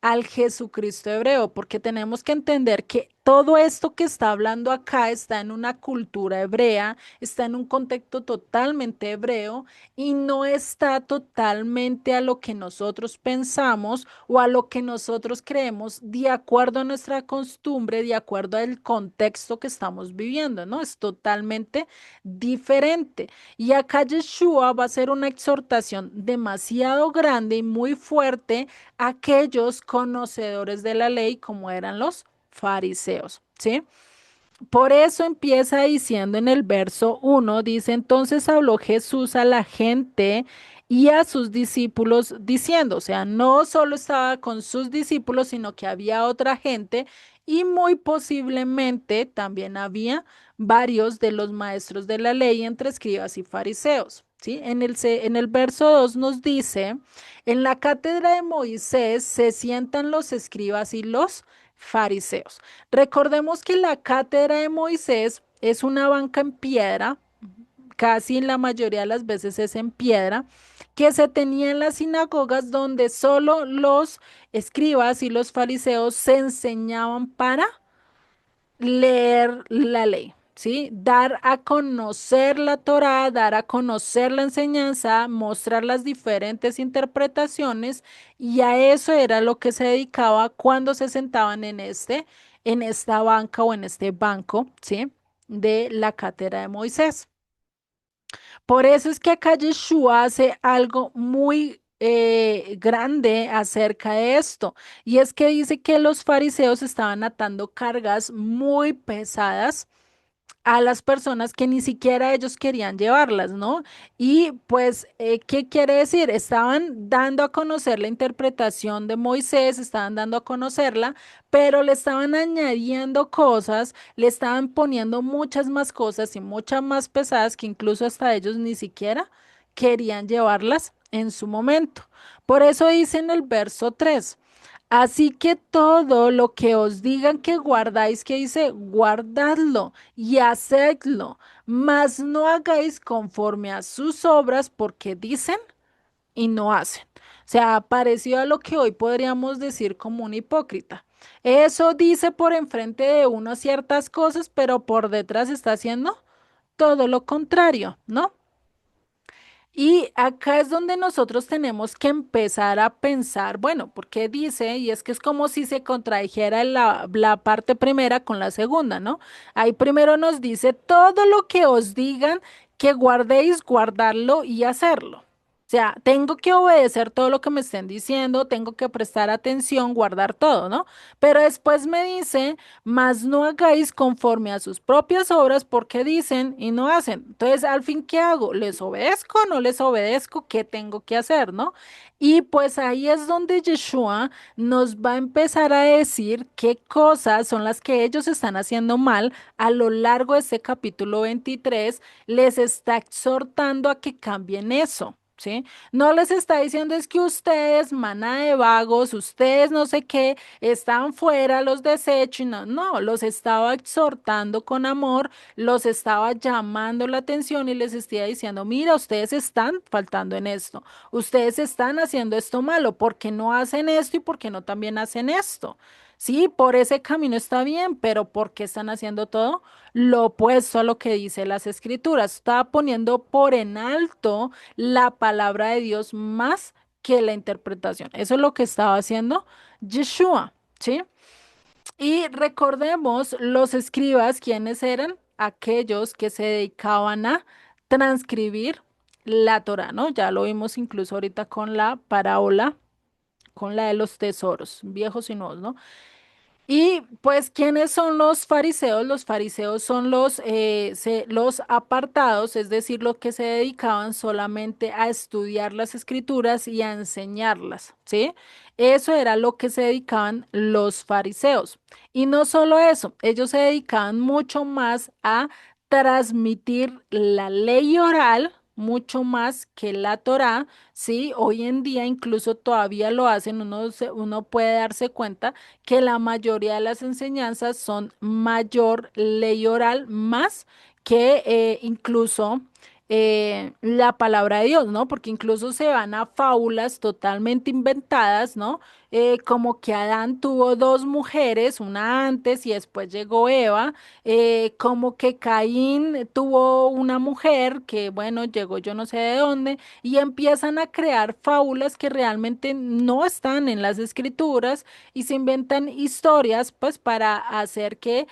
al Jesucristo hebreo, porque tenemos que entender que todo esto que está hablando acá está en una cultura hebrea, está en un contexto totalmente hebreo y no está totalmente a lo que nosotros pensamos o a lo que nosotros creemos de acuerdo a nuestra costumbre, de acuerdo al contexto que estamos viviendo, ¿no? Es totalmente diferente. Y acá Yeshua va a ser una exhortación demasiado grande y muy fuerte a aquellos conocedores de la ley como eran los fariseos, ¿sí? Por eso empieza diciendo en el verso 1, dice, entonces habló Jesús a la gente y a sus discípulos diciendo, o sea, no solo estaba con sus discípulos, sino que había otra gente y muy posiblemente también había varios de los maestros de la ley entre escribas y fariseos. ¿Sí? En el verso 2 nos dice, en la cátedra de Moisés se sientan los escribas y los fariseos. Recordemos que la cátedra de Moisés es una banca en piedra, casi la mayoría de las veces es en piedra, que se tenía en las sinagogas donde solo los escribas y los fariseos se enseñaban para leer la ley. ¿Sí? Dar a conocer la Torá, dar a conocer la enseñanza, mostrar las diferentes interpretaciones y a eso era lo que se dedicaba cuando se sentaban en esta banca o en este banco, ¿sí? De la cátedra de Moisés. Por eso es que acá Yeshua hace algo muy grande acerca de esto. Y es que dice que los fariseos estaban atando cargas muy pesadas a las personas que ni siquiera ellos querían llevarlas, ¿no? Y pues, ¿qué quiere decir? Estaban dando a conocer la interpretación de Moisés, estaban dando a conocerla, pero le estaban añadiendo cosas, le estaban poniendo muchas más cosas y muchas más pesadas que incluso hasta ellos ni siquiera querían llevarlas en su momento. Por eso dice en el verso 3. Así que todo lo que os digan que guardáis, que dice, guardadlo y hacedlo, mas no hagáis conforme a sus obras porque dicen y no hacen. O sea, parecido a lo que hoy podríamos decir como un hipócrita. Eso dice por enfrente de uno ciertas cosas, pero por detrás está haciendo todo lo contrario, ¿no? Y acá es donde nosotros tenemos que empezar a pensar, bueno, porque dice, y es que es como si se contradijera la parte primera con la segunda, ¿no? Ahí primero nos dice, todo lo que os digan que guardéis, guardarlo y hacerlo. O sea, tengo que obedecer todo lo que me estén diciendo, tengo que prestar atención, guardar todo, ¿no? Pero después me dice, mas no hagáis conforme a sus propias obras porque dicen y no hacen. Entonces, al fin, ¿qué hago? ¿Les obedezco o no les obedezco? ¿Qué tengo que hacer, no? Y pues ahí es donde Yeshua nos va a empezar a decir qué cosas son las que ellos están haciendo mal a lo largo de este capítulo 23. Les está exhortando a que cambien eso. ¿Sí? No les está diciendo es que ustedes, mana de vagos, ustedes no sé qué, están fuera, los desecho y no, no, los estaba exhortando con amor, los estaba llamando la atención y les estaba diciendo, mira, ustedes están faltando en esto, ustedes están haciendo esto malo, ¿por qué no hacen esto y por qué no también hacen esto? Sí, por ese camino está bien, pero ¿por qué están haciendo todo lo opuesto a lo que dice las escrituras? Está poniendo por en alto la palabra de Dios más que la interpretación. Eso es lo que estaba haciendo Yeshua. ¿Sí? Y recordemos los escribas, ¿quiénes eran? Aquellos que se dedicaban a transcribir la Torá, ¿no? Ya lo vimos incluso ahorita con la parábola, con la de los tesoros, viejos y nuevos, ¿no? Y pues, ¿quiénes son los fariseos? Los fariseos son los apartados, es decir, los que se dedicaban solamente a estudiar las escrituras y a enseñarlas, ¿sí? Eso era lo que se dedicaban los fariseos. Y no solo eso, ellos se dedicaban mucho más a transmitir la ley oral, mucho más que la Torá, ¿sí? Hoy en día incluso todavía lo hacen, uno puede darse cuenta que la mayoría de las enseñanzas son mayor ley oral más que incluso la palabra de Dios, ¿no? Porque incluso se van a fábulas totalmente inventadas, ¿no? Como que Adán tuvo dos mujeres, una antes y después llegó Eva, como que Caín tuvo una mujer que, bueno, llegó yo no sé de dónde, y empiezan a crear fábulas que realmente no están en las escrituras y se inventan historias pues para hacer que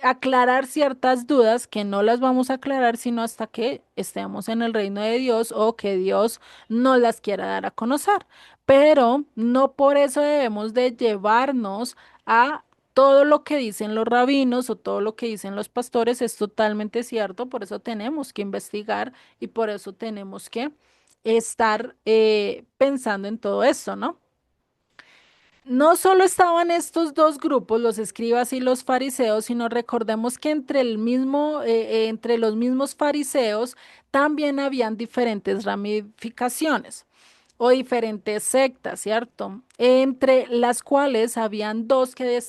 aclarar ciertas dudas que no las vamos a aclarar sino hasta que estemos en el reino de Dios o que Dios nos las quiera dar a conocer. Pero no por eso debemos de llevarnos a todo lo que dicen los rabinos o todo lo que dicen los pastores es totalmente cierto, por eso tenemos que investigar y por eso tenemos que estar pensando en todo esto, ¿no? No solo estaban estos dos grupos, los escribas y los fariseos, sino recordemos que entre los mismos fariseos también habían diferentes ramificaciones o diferentes sectas, ¿cierto? Entre las cuales habían dos que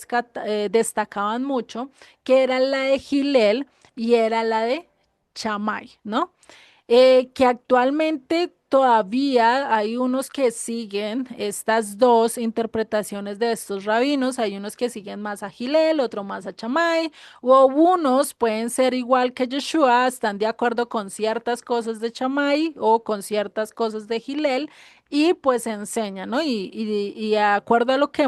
destacaban mucho, que era la de Gilel y era la de Chamay, ¿no? Que actualmente todavía hay unos que siguen estas dos interpretaciones de estos rabinos, hay unos que siguen más a Gilel, otro más a Chamay, o unos pueden ser igual que Yeshua, están de acuerdo con ciertas cosas de Chamay o con ciertas cosas de Gilel y pues enseñan, ¿no? Y de acuerdo a lo que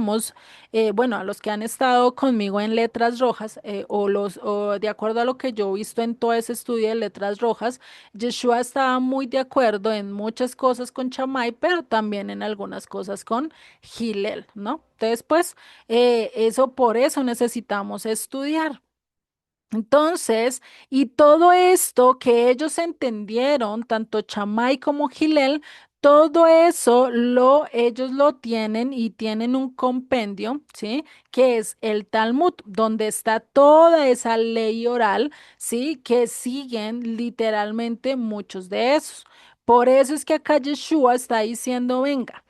bueno, a los que han estado conmigo en Letras Rojas o de acuerdo a lo que yo he visto en todo ese estudio de Letras Rojas, Yeshua estaba muy de acuerdo en muchas cosas con Chamay, pero también en algunas cosas con Gilel, ¿no? Entonces, pues, eso por eso necesitamos estudiar. Entonces, y todo esto que ellos entendieron, tanto Chamay como Gilel, todo eso ellos lo tienen y tienen un compendio, ¿sí? Que es el Talmud, donde está toda esa ley oral, ¿sí? Que siguen literalmente muchos de esos. Por eso es que acá Yeshua está diciendo, venga.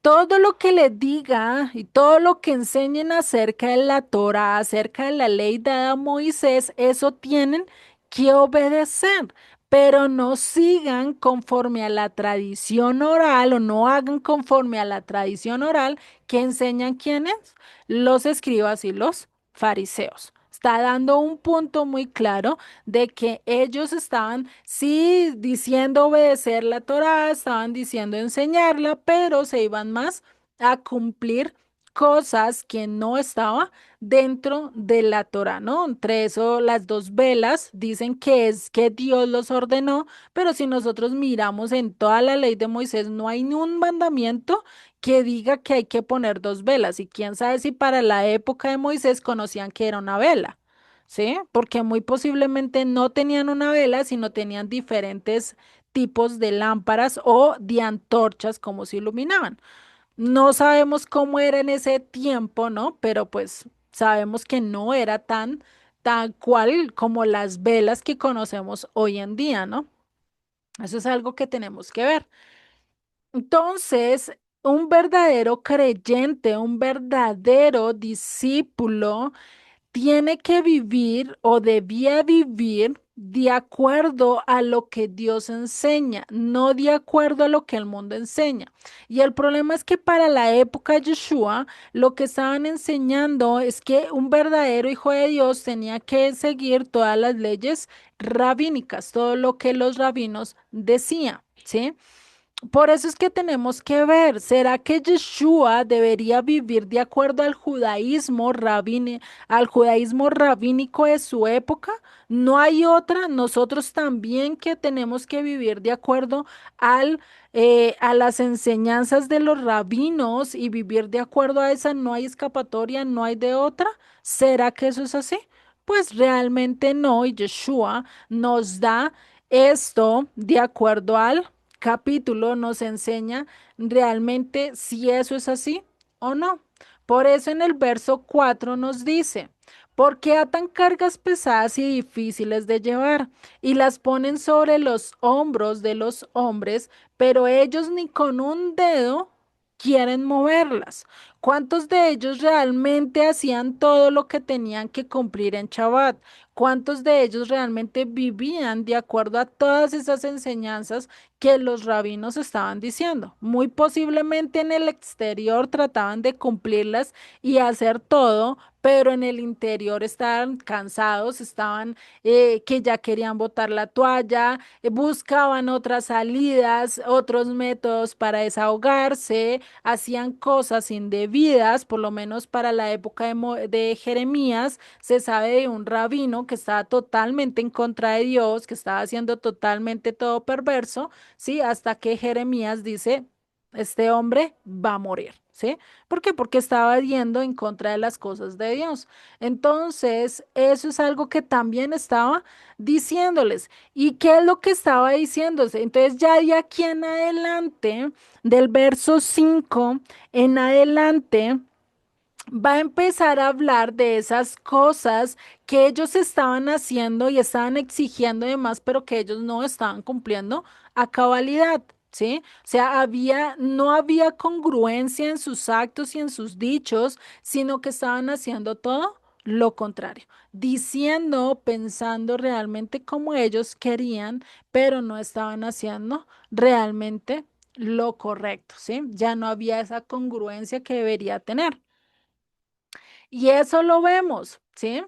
todo lo que le diga y todo lo que enseñen acerca de la Torá, acerca de la ley dada a Moisés, eso tienen que obedecer, pero no sigan conforme a la tradición oral o no hagan conforme a la tradición oral que enseñan quiénes, los escribas y los fariseos. Está dando un punto muy claro de que ellos estaban, sí, diciendo obedecer la Torá, estaban diciendo enseñarla, pero se iban más a cumplir cosas que no estaba dentro de la Torá, ¿no? Entre eso, las dos velas dicen que es que Dios los ordenó, pero si nosotros miramos en toda la ley de Moisés, no hay ni un mandamiento que diga que hay que poner dos velas. Y quién sabe si para la época de Moisés conocían que era una vela. ¿Sí? Porque muy posiblemente no tenían una vela, sino tenían diferentes tipos de lámparas o de antorchas como se iluminaban. No sabemos cómo era en ese tiempo, ¿no? Pero pues sabemos que no era tan cual como las velas que conocemos hoy en día, ¿no? Eso es algo que tenemos que ver. Entonces, un verdadero creyente, un verdadero discípulo, tiene que vivir o debía vivir de acuerdo a lo que Dios enseña, no de acuerdo a lo que el mundo enseña. Y el problema es que para la época de Yeshua, lo que estaban enseñando es que un verdadero hijo de Dios tenía que seguir todas las leyes rabínicas, todo lo que los rabinos decían, ¿sí? Por eso es que tenemos que ver, ¿será que Yeshua debería vivir de acuerdo al judaísmo rabínico de su época? No hay otra, nosotros también que tenemos que vivir de acuerdo a las enseñanzas de los rabinos y vivir de acuerdo a esa, no hay escapatoria, no hay de otra. ¿Será que eso es así? Pues realmente no, y Yeshua nos da esto de acuerdo al capítulo nos enseña realmente si eso es así o no. Por eso en el verso 4 nos dice, ¿por qué atan cargas pesadas y difíciles de llevar y las ponen sobre los hombros de los hombres, pero ellos ni con un dedo quieren moverlas? ¿Cuántos de ellos realmente hacían todo lo que tenían que cumplir en Shabbat? ¿Cuántos de ellos realmente vivían de acuerdo a todas esas enseñanzas que los rabinos estaban diciendo? Muy posiblemente en el exterior trataban de cumplirlas y hacer todo, pero en el interior estaban cansados, estaban que ya querían botar la toalla, buscaban otras salidas, otros métodos para desahogarse, hacían cosas indebidas, por lo menos para la época de Jeremías se sabe de un rabino que estaba totalmente en contra de Dios, que estaba haciendo totalmente todo perverso, ¿sí? Hasta que Jeremías dice, este hombre va a morir, ¿sí? ¿Por qué? Porque estaba yendo en contra de las cosas de Dios. Entonces, eso es algo que también estaba diciéndoles. ¿Y qué es lo que estaba diciéndose? Entonces, ya de aquí en adelante, del verso 5 en adelante, va a empezar a hablar de esas cosas que ellos estaban haciendo y estaban exigiendo y demás, pero que ellos no estaban cumpliendo a cabalidad, ¿sí? O sea, no había congruencia en sus actos y en sus dichos, sino que estaban haciendo todo lo contrario, diciendo, pensando realmente como ellos querían, pero no estaban haciendo realmente lo correcto, ¿sí? Ya no había esa congruencia que debería tener. Y eso lo vemos, ¿sí?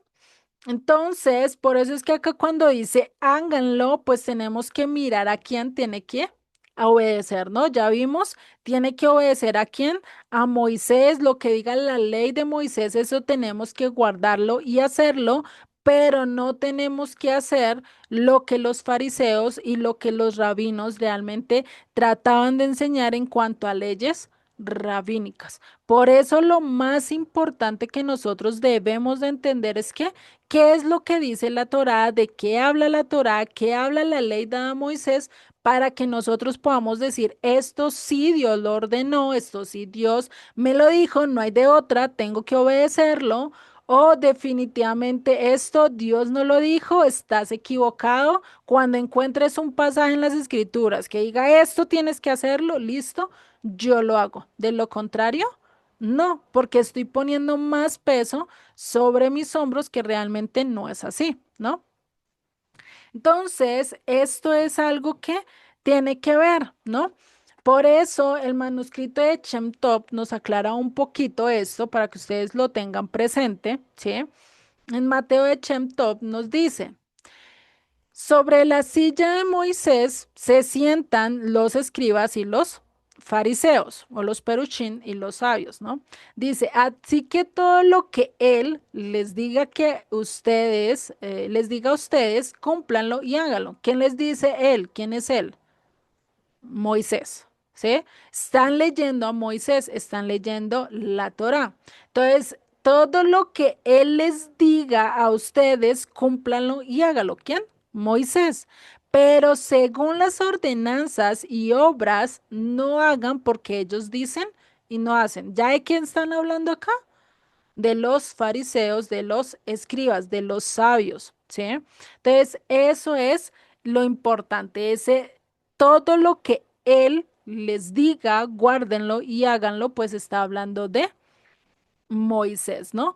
Entonces, por eso es que acá cuando dice háganlo, pues tenemos que mirar a quién tiene que obedecer, ¿no? Ya vimos, tiene que obedecer a quién, a Moisés, lo que diga la ley de Moisés, eso tenemos que guardarlo y hacerlo, pero no tenemos que hacer lo que los fariseos y lo que los rabinos realmente trataban de enseñar en cuanto a leyes rabínicas. Por eso lo más importante que nosotros debemos de entender es que qué es lo que dice la Torá, de qué habla la Torá, qué habla la ley dada a Moisés, para que nosotros podamos decir, esto sí Dios lo ordenó, esto sí Dios me lo dijo, no hay de otra, tengo que obedecerlo. O definitivamente esto Dios no lo dijo, estás equivocado. Cuando encuentres un pasaje en las escrituras que diga esto tienes que hacerlo, listo, yo lo hago. De lo contrario, no, porque estoy poniendo más peso sobre mis hombros que realmente no es así, ¿no? Entonces, esto es algo que tiene que ver, ¿no? Por eso el manuscrito de Shem Tov nos aclara un poquito esto para que ustedes lo tengan presente, ¿sí? En Mateo de Shem Tov nos dice, sobre la silla de Moisés se sientan los escribas y los fariseos, o los peruchín y los sabios, ¿no? Dice, así que todo lo que él les diga que ustedes, les diga a ustedes, cúmplanlo y háganlo. ¿Quién les dice él? ¿Quién es él? Moisés, ¿sí? Están leyendo a Moisés, están leyendo la Torá. Entonces, todo lo que él les diga a ustedes, cúmplanlo y hágalo. ¿Quién? Moisés. Pero según las ordenanzas y obras, no hagan porque ellos dicen y no hacen. ¿Ya de quién están hablando acá? De los fariseos, de los escribas, de los sabios, ¿sí? Entonces, eso es lo importante, ese, todo lo que él les diga, guárdenlo y háganlo, pues está hablando de Moisés, ¿no?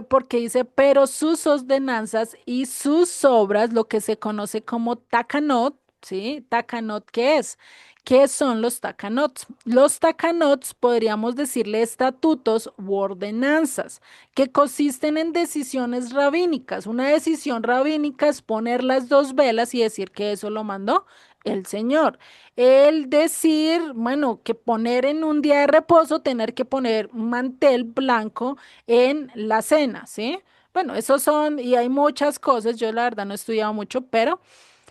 Porque dice, pero sus ordenanzas y sus obras, lo que se conoce como takanot, ¿sí? Takanot, ¿qué es? ¿Qué son los takanots? Los takanots podríamos decirle estatutos u ordenanzas que consisten en decisiones rabínicas. Una decisión rabínica es poner las dos velas y decir que eso lo mandó el Señor. El decir, bueno, que poner en un día de reposo, tener que poner un mantel blanco en la cena, ¿sí? Bueno, esos son, y hay muchas cosas, yo la verdad no he estudiado mucho, pero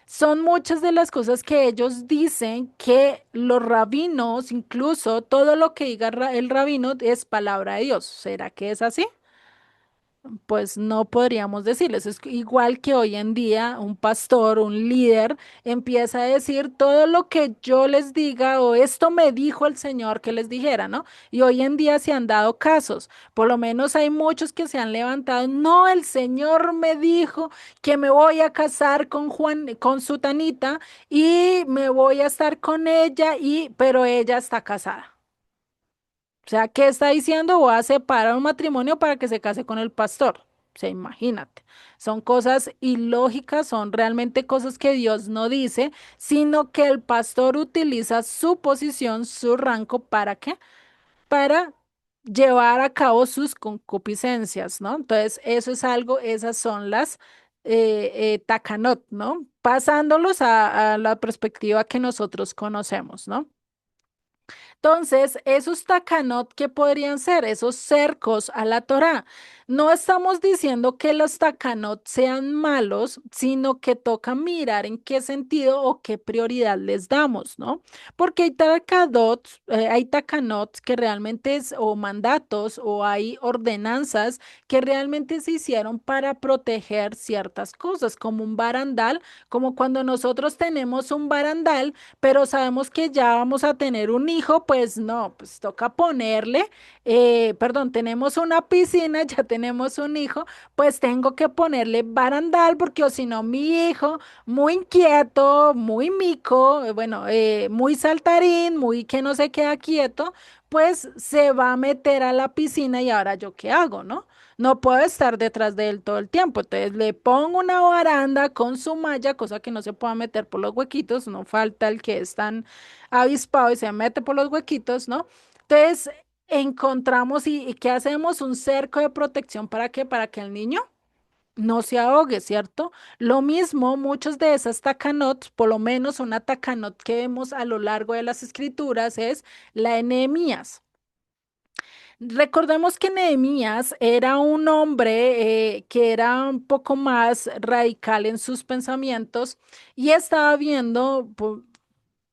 son muchas de las cosas que ellos dicen que los rabinos, incluso todo lo que diga el rabino es palabra de Dios. ¿Será que es así? Pues no podríamos decirles. Es igual que hoy en día un pastor, un líder, empieza a decir todo lo que yo les diga o esto me dijo el Señor que les dijera, ¿no? Y hoy en día se han dado casos. Por lo menos hay muchos que se han levantado. No, el Señor me dijo que me voy a casar con Juan, con Sutanita y me voy a estar con ella y, pero ella está casada. O sea, ¿qué está diciendo? Voy a separar un matrimonio para que se case con el pastor. O sea, imagínate. Son cosas ilógicas, son realmente cosas que Dios no dice, sino que el pastor utiliza su posición, su rango, ¿para qué? Para llevar a cabo sus concupiscencias, ¿no? Entonces, eso es algo, esas son las takanot, ¿no? Pasándolos a la perspectiva que nosotros conocemos, ¿no? Entonces, esos takanot, ¿qué podrían ser? Esos cercos a la Torá. No estamos diciendo que los takanot sean malos, sino que toca mirar en qué sentido o qué prioridad les damos, ¿no? Porque hay takanot que realmente es, o mandatos, o hay ordenanzas que realmente se hicieron para proteger ciertas cosas, como un barandal, como cuando nosotros tenemos un barandal pero sabemos que ya vamos a tener un hijo, pues no, pues toca ponerle, perdón, tenemos una piscina, ya tenemos un hijo, pues tengo que ponerle barandal porque o si no mi hijo, muy inquieto, muy mico, bueno, muy saltarín, muy que no se queda quieto, pues se va a meter a la piscina y ahora yo qué hago, ¿no? No puedo estar detrás de él todo el tiempo. Entonces le pongo una baranda con su malla, cosa que no se pueda meter por los huequitos. No falta el que es tan avispado y se mete por los huequitos, ¿no? Entonces encontramos y ¿qué hacemos? Un cerco de protección ¿para qué? Para que el niño no se ahogue, ¿cierto? Lo mismo, muchos de esas takanot, por lo menos una takanot que vemos a lo largo de las escrituras es la de Nehemías. Recordemos que Nehemías era un hombre que era un poco más radical en sus pensamientos y estaba viendo,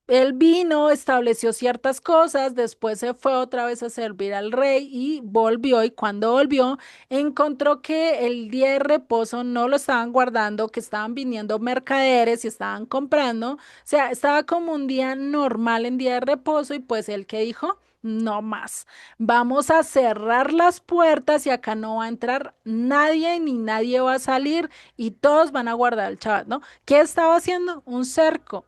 él vino, estableció ciertas cosas, después se fue otra vez a servir al rey y volvió y cuando volvió encontró que el día de reposo no lo estaban guardando, que estaban viniendo mercaderes y estaban comprando, o sea, estaba como un día normal en día de reposo y pues él que dijo. no más. Vamos a cerrar las puertas y acá no va a entrar nadie ni nadie va a salir y todos van a guardar el Shabbat, ¿no? ¿Qué estaba haciendo? Un cerco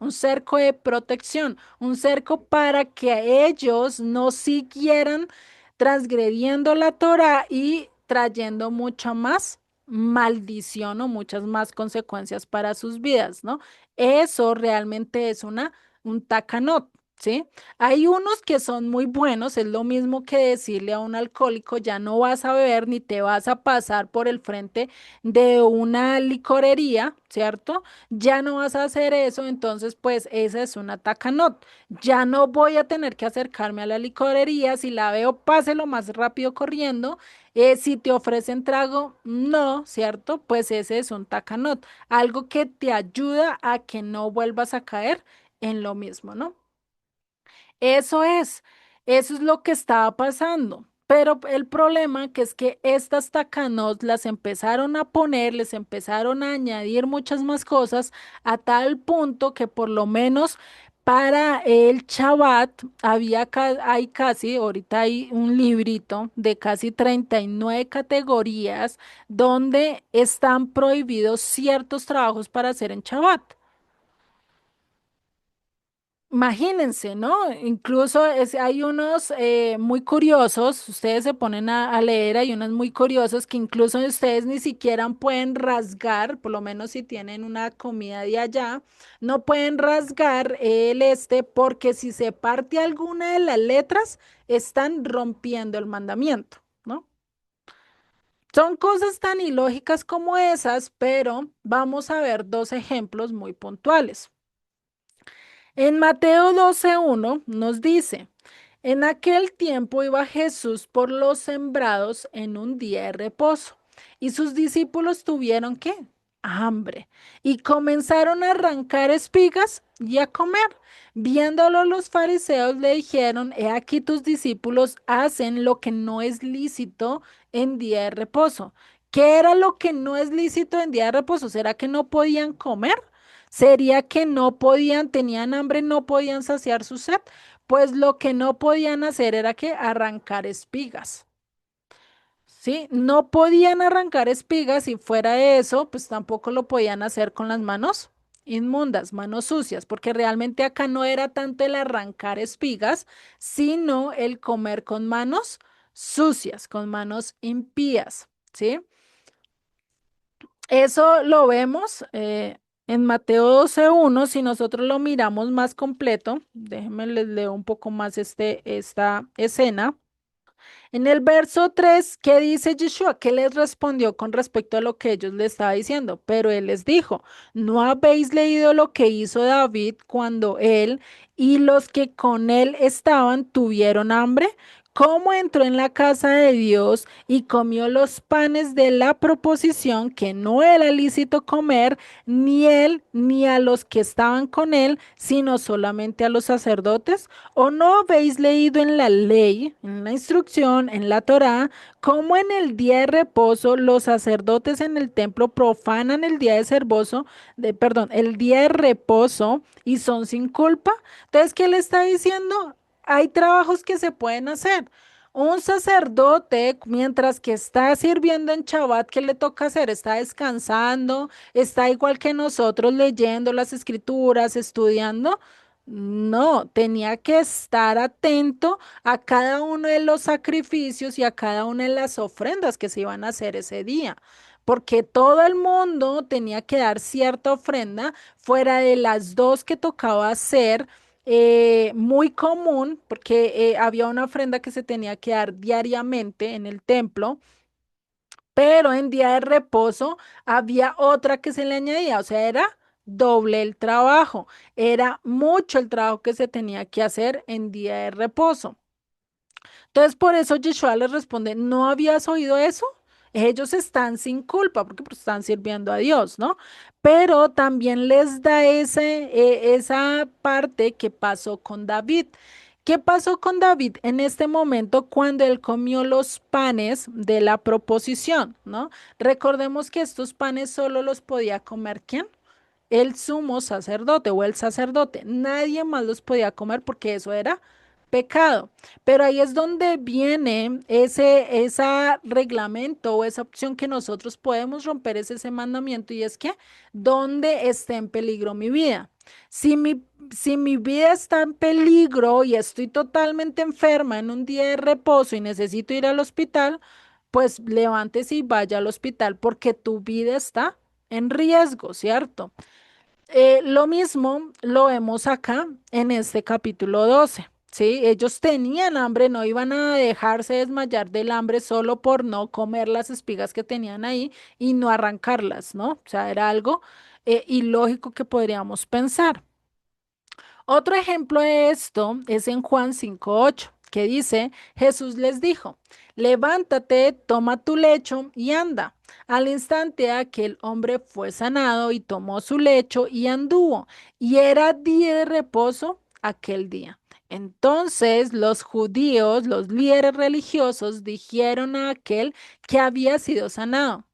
de protección, un cerco para que ellos no siguieran transgrediendo la Torah y trayendo mucha más maldición o muchas más consecuencias para sus vidas, ¿no? Eso realmente es un takanot, ¿sí? Hay unos que son muy buenos, es lo mismo que decirle a un alcohólico, ya no vas a beber ni te vas a pasar por el frente de una licorería, ¿cierto? Ya no vas a hacer eso, entonces pues esa es una takanot. Ya no voy a tener que acercarme a la licorería, si la veo, pase lo más rápido corriendo. Si te ofrecen trago, no, ¿cierto? Pues ese es un takanot, algo que te ayuda a que no vuelvas a caer en lo mismo, ¿no? Eso es, eso es lo que estaba pasando. Pero el problema que es que estas tacanos las empezaron a poner, les empezaron a añadir muchas más cosas a tal punto que por lo menos para el Shabbat hay casi, ahorita hay un librito de casi 39 categorías donde están prohibidos ciertos trabajos para hacer en Shabbat. Imagínense, ¿no? Incluso hay unos muy curiosos, ustedes se ponen a leer, hay unos muy curiosos que incluso ustedes ni siquiera pueden rasgar, por lo menos si tienen una comida de allá, no pueden rasgar el porque si se parte alguna de las letras, están rompiendo el mandamiento, ¿no? Son cosas tan ilógicas como esas, pero vamos a ver dos ejemplos muy puntuales. En Mateo 12:1 nos dice, en aquel tiempo iba Jesús por los sembrados en un día de reposo, y sus discípulos tuvieron ¿qué? Hambre, y comenzaron a arrancar espigas y a comer. Viéndolo los fariseos le dijeron, he aquí tus discípulos hacen lo que no es lícito en día de reposo. ¿Qué era lo que no es lícito en día de reposo? ¿Será que no podían comer? ¿Sería que no podían, tenían hambre, no podían saciar su sed? Pues lo que no podían hacer era que arrancar espigas, ¿sí? No podían arrancar espigas y fuera de eso, pues tampoco lo podían hacer con las manos inmundas, manos sucias, porque realmente acá no era tanto el arrancar espigas, sino el comer con manos sucias, con manos impías, ¿sí? Eso lo vemos en Mateo 12:1. Si nosotros lo miramos más completo, déjenme les leo un poco más esta escena. En el verso 3, ¿qué dice Yeshua? ¿Qué les respondió con respecto a lo que ellos le estaba diciendo? Pero él les dijo, ¿no habéis leído lo que hizo David cuando él y los que con él estaban tuvieron hambre? ¿Cómo entró en la casa de Dios y comió los panes de la proposición que no era lícito comer, ni él ni a los que estaban con él, sino solamente a los sacerdotes? ¿O no habéis leído en la ley, en la instrucción, en la Torá, cómo en el día de reposo los sacerdotes en el templo profanan el día el día de reposo y son sin culpa? Entonces, ¿qué le está diciendo? Hay trabajos que se pueden hacer. Un sacerdote, mientras que está sirviendo en Shabbat, ¿qué le toca hacer? Está descansando, está igual que nosotros leyendo las escrituras, estudiando. No, tenía que estar atento a cada uno de los sacrificios y a cada una de las ofrendas que se iban a hacer ese día, porque todo el mundo tenía que dar cierta ofrenda fuera de las dos que tocaba hacer. Muy común, porque había una ofrenda que se tenía que dar diariamente en el templo, pero en día de reposo había otra que se le añadía, o sea, era doble el trabajo, era mucho el trabajo que se tenía que hacer en día de reposo. Entonces, por eso Yeshua les responde, ¿no habías oído eso? Ellos están sin culpa porque pues, están sirviendo a Dios, ¿no? Pero también les da esa parte que pasó con David. ¿Qué pasó con David en este momento cuando él comió los panes de la proposición, ¿no? Recordemos que estos panes solo los podía comer ¿quién? El sumo sacerdote o el sacerdote. Nadie más los podía comer porque eso era pecado. Pero ahí es donde viene ese reglamento o esa opción que nosotros podemos romper ese mandamiento y es que donde esté en peligro mi vida. Si mi vida está en peligro y estoy totalmente enferma en un día de reposo y necesito ir al hospital, pues levántese y vaya al hospital porque tu vida está en riesgo, ¿cierto? Lo mismo lo vemos acá en este capítulo 12. ¿Sí? Ellos tenían hambre, no iban a dejarse desmayar del hambre solo por no comer las espigas que tenían ahí y no arrancarlas, ¿no? O sea, era algo ilógico que podríamos pensar. Otro ejemplo de esto es en Juan 5:8, que dice, Jesús les dijo, levántate, toma tu lecho y anda. Al instante aquel hombre fue sanado y tomó su lecho y anduvo. Y era día de reposo aquel día. Entonces los judíos, los líderes religiosos, dijeron a aquel que había sido sanado,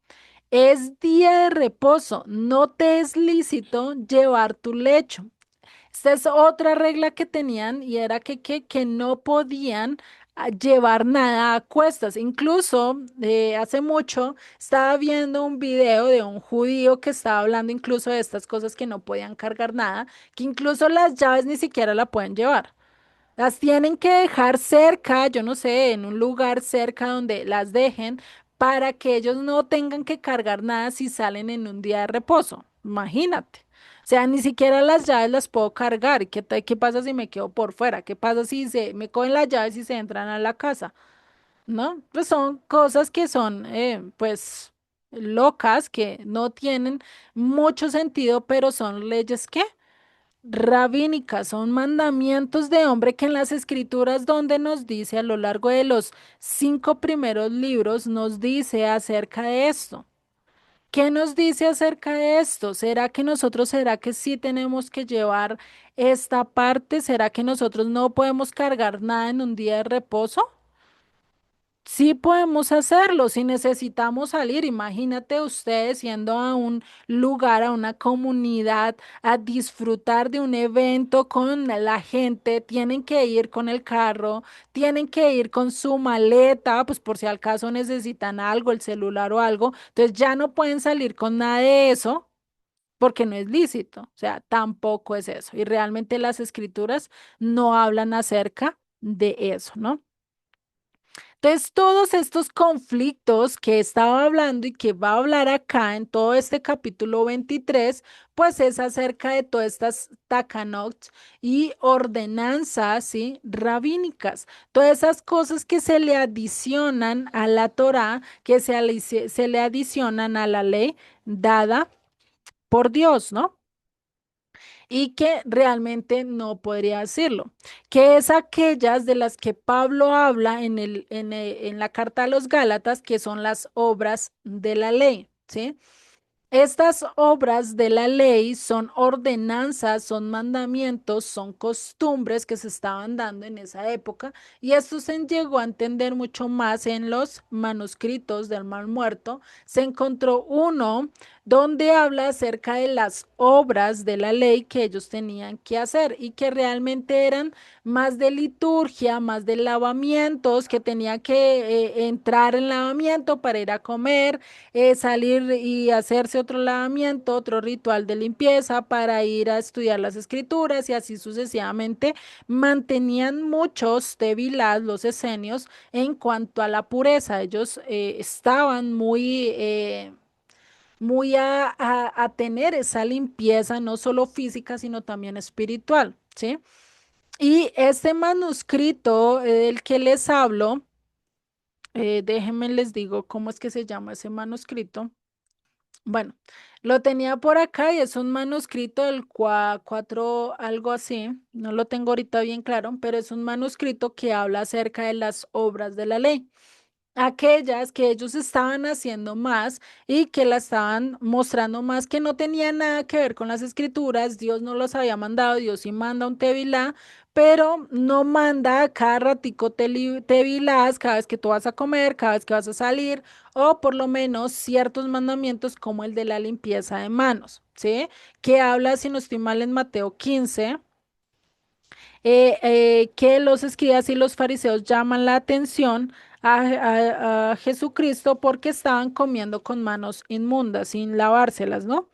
es día de reposo, no te es lícito llevar tu lecho. Esta es otra regla que tenían y era que no podían llevar nada a cuestas. Incluso hace mucho estaba viendo un video de un judío que estaba hablando incluso de estas cosas que no podían cargar nada, que incluso las llaves ni siquiera la pueden llevar. Las tienen que dejar cerca, yo no sé, en un lugar cerca donde las dejen para que ellos no tengan que cargar nada si salen en un día de reposo. Imagínate. O sea, ni siquiera las llaves las puedo cargar. ¿Qué pasa si me quedo por fuera? ¿Qué pasa si me cogen las llaves y se entran a la casa? ¿No? Pues son cosas que son, pues, locas, que no tienen mucho sentido, pero son leyes que rabínicas, son mandamientos de hombre que en las escrituras donde nos dice a lo largo de los 5 primeros libros nos dice acerca de esto. ¿Qué nos dice acerca de esto? ¿Será que sí tenemos que llevar esta parte? ¿Será que nosotros no podemos cargar nada en un día de reposo? Sí podemos hacerlo si necesitamos salir. Imagínate ustedes yendo a un lugar, a una comunidad, a disfrutar de un evento con la gente. Tienen que ir con el carro, tienen que ir con su maleta, pues por si al caso necesitan algo, el celular o algo. Entonces ya no pueden salir con nada de eso porque no es lícito. O sea, tampoco es eso. Y realmente las escrituras no hablan acerca de eso, ¿no? Entonces, todos estos conflictos que estaba hablando y que va a hablar acá en todo este capítulo 23, pues es acerca de todas estas takanot y ordenanzas, ¿sí? Rabínicas. Todas esas cosas que se le adicionan a la Torá, que se le adicionan a la ley dada por Dios, ¿no? Y que realmente no podría decirlo, que es aquellas de las que Pablo habla en la carta a los Gálatas, que son las obras de la ley, ¿sí? Estas obras de la ley son ordenanzas, son mandamientos, son costumbres que se estaban dando en esa época y esto se llegó a entender mucho más en los manuscritos del Mar Muerto. Se encontró uno donde habla acerca de las obras de la ley que ellos tenían que hacer y que realmente eran más de liturgia, más de lavamientos, que tenía que entrar en lavamiento para ir a comer, salir y hacerse otro lavamiento, otro ritual de limpieza para ir a estudiar las escrituras y así sucesivamente. Mantenían muchos tevilás, los esenios, en cuanto a la pureza. Ellos estaban muy a tener esa limpieza, no solo física, sino también espiritual, ¿sí? Y este manuscrito del que les hablo, déjenme les digo cómo es que se llama ese manuscrito. Bueno, lo tenía por acá y es un manuscrito del 4, algo así, no lo tengo ahorita bien claro, pero es un manuscrito que habla acerca de las obras de la ley, aquellas que ellos estaban haciendo más y que la estaban mostrando más, que no tenían nada que ver con las escrituras. Dios no los había mandado, Dios sí manda un tevilá, pero no manda a cada ratico tevilás cada vez que tú vas a comer, cada vez que vas a salir, o por lo menos ciertos mandamientos como el de la limpieza de manos, ¿sí? Que habla, si no estoy mal, en Mateo 15 que los escribas y los fariseos llaman la atención a Jesucristo porque estaban comiendo con manos inmundas, sin lavárselas, ¿no?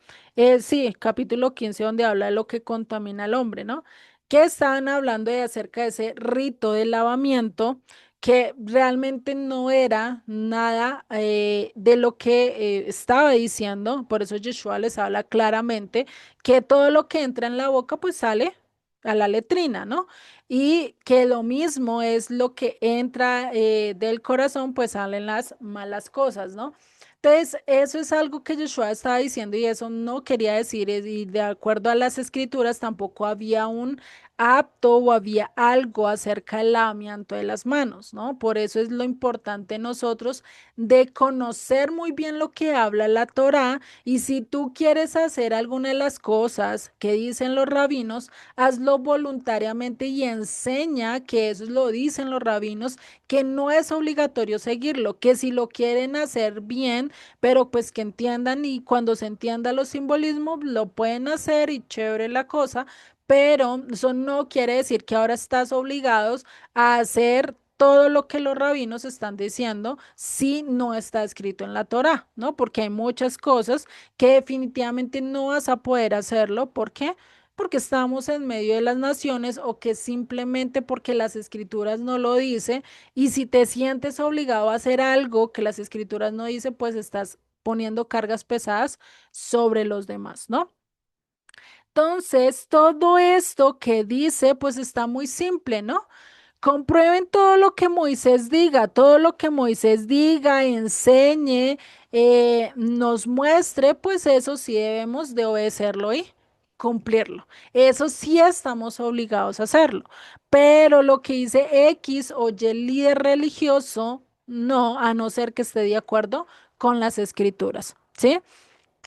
Sí, capítulo 15 donde habla de lo que contamina al hombre, ¿no? Que estaban hablando de acerca de ese rito de lavamiento que realmente no era nada de lo que estaba diciendo. Por eso Yeshua les habla claramente que todo lo que entra en la boca pues sale a la letrina, ¿no? Y que lo mismo es lo que entra del corazón, pues salen las malas cosas, ¿no? Entonces, eso es algo que Yeshua estaba diciendo y eso no quería decir, y de acuerdo a las escrituras tampoco había un apto o había algo acerca del lavamiento de las manos, ¿no? Por eso es lo importante nosotros de conocer muy bien lo que habla la Torá y si tú quieres hacer alguna de las cosas que dicen los rabinos, hazlo voluntariamente y enseña que eso lo dicen los rabinos, que no es obligatorio seguirlo, que si lo quieren hacer bien, pero pues que entiendan y cuando se entienda los simbolismos lo pueden hacer y chévere la cosa, pero eso no quiere decir que ahora estás obligados a hacer todo lo que los rabinos están diciendo si no está escrito en la Torá, ¿no? Porque hay muchas cosas que definitivamente no vas a poder hacerlo. ¿Por qué? Porque estamos en medio de las naciones o que simplemente porque las escrituras no lo dicen y si te sientes obligado a hacer algo que las escrituras no dicen, pues estás poniendo cargas pesadas sobre los demás, ¿no? Entonces, todo esto que dice, pues está muy simple, ¿no? Comprueben todo lo que Moisés diga, todo lo que Moisés diga, enseñe, nos muestre, pues eso sí debemos de obedecerlo y cumplirlo. Eso sí estamos obligados a hacerlo. Pero lo que dice X o Y el líder religioso, no, a no ser que esté de acuerdo con las escrituras, ¿sí?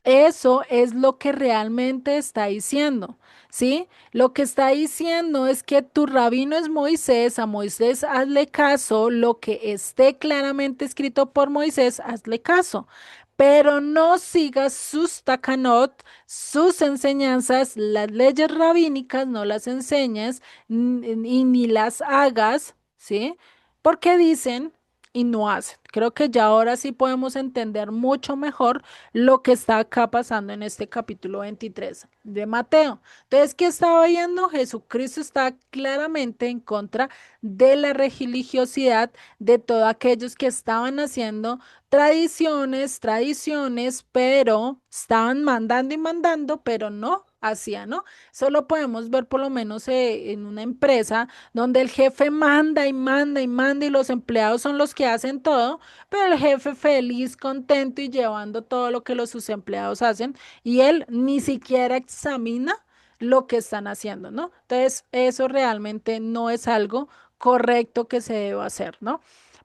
Eso es lo que realmente está diciendo, ¿sí? Lo que está diciendo es que tu rabino es Moisés, a Moisés hazle caso, lo que esté claramente escrito por Moisés, hazle caso, pero no sigas sus takanot, sus enseñanzas, las leyes rabínicas, no las enseñes y ni las hagas, ¿sí? Porque dicen y no hacen. Creo que ya ahora sí podemos entender mucho mejor lo que está acá pasando en este capítulo 23 de Mateo. Entonces, ¿qué estaba viendo? Jesucristo está claramente en contra de la religiosidad de todos aquellos que estaban haciendo tradiciones, pero estaban mandando y mandando, pero no hacían, ¿no? Solo podemos ver por lo menos en una empresa donde el jefe manda y manda y manda y los empleados son los que hacen todo, pero el jefe feliz, contento y llevando todo lo que sus empleados hacen y él ni siquiera examina lo que están haciendo, ¿no? Entonces, eso realmente no es algo correcto que se deba hacer, ¿no?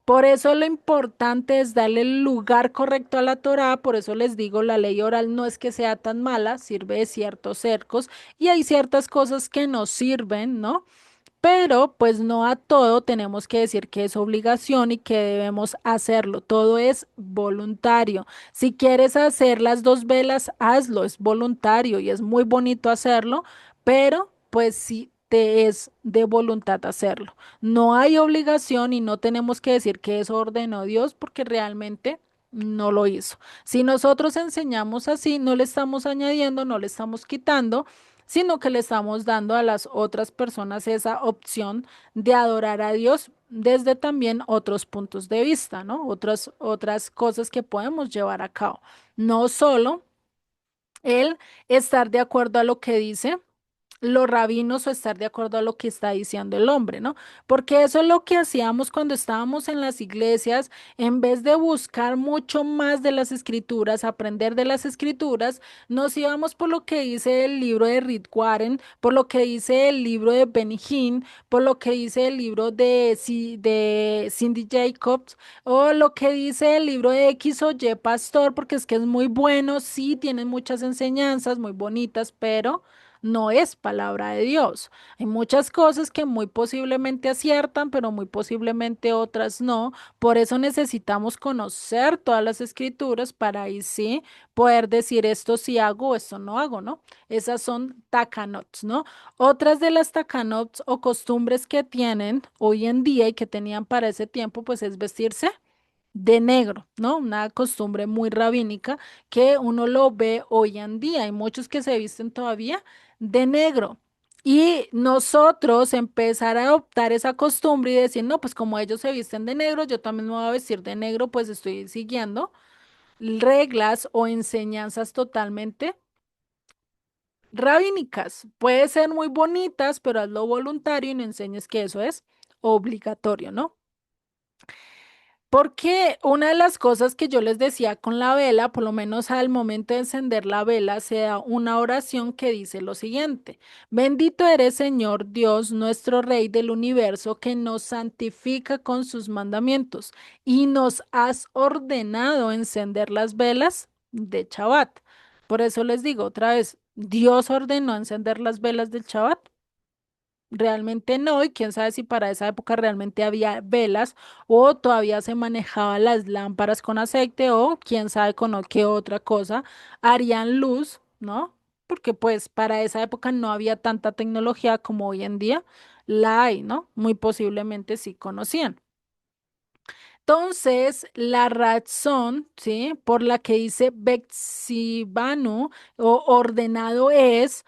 Por eso lo importante es darle el lugar correcto a la Torá, por eso les digo, la ley oral no es que sea tan mala, sirve de ciertos cercos y hay ciertas cosas que nos sirven, ¿no? Pero pues no a todo tenemos que decir que es obligación y que debemos hacerlo. Todo es voluntario. Si quieres hacer las dos velas, hazlo, es voluntario y es muy bonito hacerlo, pero pues sí te es de voluntad hacerlo. No hay obligación y no tenemos que decir que eso ordenó Dios porque realmente no lo hizo. Si nosotros enseñamos así, no le estamos añadiendo, no le estamos quitando, sino que le estamos dando a las otras personas esa opción de adorar a Dios desde también otros puntos de vista, ¿no? Otras cosas que podemos llevar a cabo. No solo el estar de acuerdo a lo que dice los rabinos o estar de acuerdo a lo que está diciendo el hombre, ¿no? Porque eso es lo que hacíamos cuando estábamos en las iglesias, en vez de buscar mucho más de las escrituras, aprender de las escrituras, nos íbamos por lo que dice el libro de Rick Warren, por lo que dice el libro de Benny Hinn, por lo que dice el libro de Cindy Jacobs, o lo que dice el libro de X o Y Pastor, porque es que es muy bueno, sí, tienen muchas enseñanzas muy bonitas, pero no es palabra de Dios. Hay muchas cosas que muy posiblemente aciertan, pero muy posiblemente otras no. Por eso necesitamos conocer todas las escrituras para ahí sí poder decir esto sí hago, esto no hago, ¿no? Esas son takanots, ¿no? Otras de las takanots o costumbres que tienen hoy en día y que tenían para ese tiempo, pues es vestirse de negro, ¿no? Una costumbre muy rabínica que uno lo ve hoy en día. Hay muchos que se visten todavía de negro. Y nosotros empezar a adoptar esa costumbre y decir, no, pues como ellos se visten de negro, yo también me voy a vestir de negro, pues estoy siguiendo reglas o enseñanzas totalmente rabínicas. Puede ser muy bonitas, pero hazlo voluntario y no enseñes que eso es obligatorio, ¿no? Porque una de las cosas que yo les decía con la vela, por lo menos al momento de encender la vela, se da una oración que dice lo siguiente: bendito eres, Señor Dios, nuestro Rey del universo, que nos santifica con sus mandamientos y nos has ordenado encender las velas de Shabbat. Por eso les digo otra vez, Dios ordenó encender las velas del Shabbat. Realmente no, y quién sabe si para esa época realmente había velas o todavía se manejaban las lámparas con aceite o quién sabe con qué otra cosa harían luz, ¿no? Porque pues para esa época no había tanta tecnología como hoy en día la hay, ¿no? Muy posiblemente sí conocían. Entonces, la razón, ¿sí? Por la que dice Bexibanu o ordenado es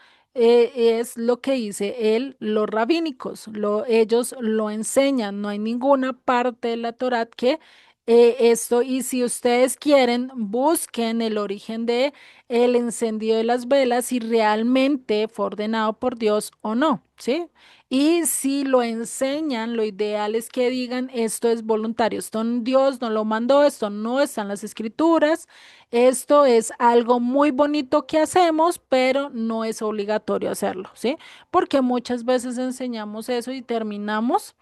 lo que dice él, los rabínicos, ellos lo enseñan, no hay ninguna parte de la Torá que esto, y si ustedes quieren, busquen el origen de el encendido de las velas, si realmente fue ordenado por Dios o no, ¿sí? Y si lo enseñan, lo ideal es que digan esto es voluntario, esto Dios no lo mandó, esto no está en las escrituras, esto es algo muy bonito que hacemos, pero no es obligatorio hacerlo, ¿sí? Porque muchas veces enseñamos eso y terminamos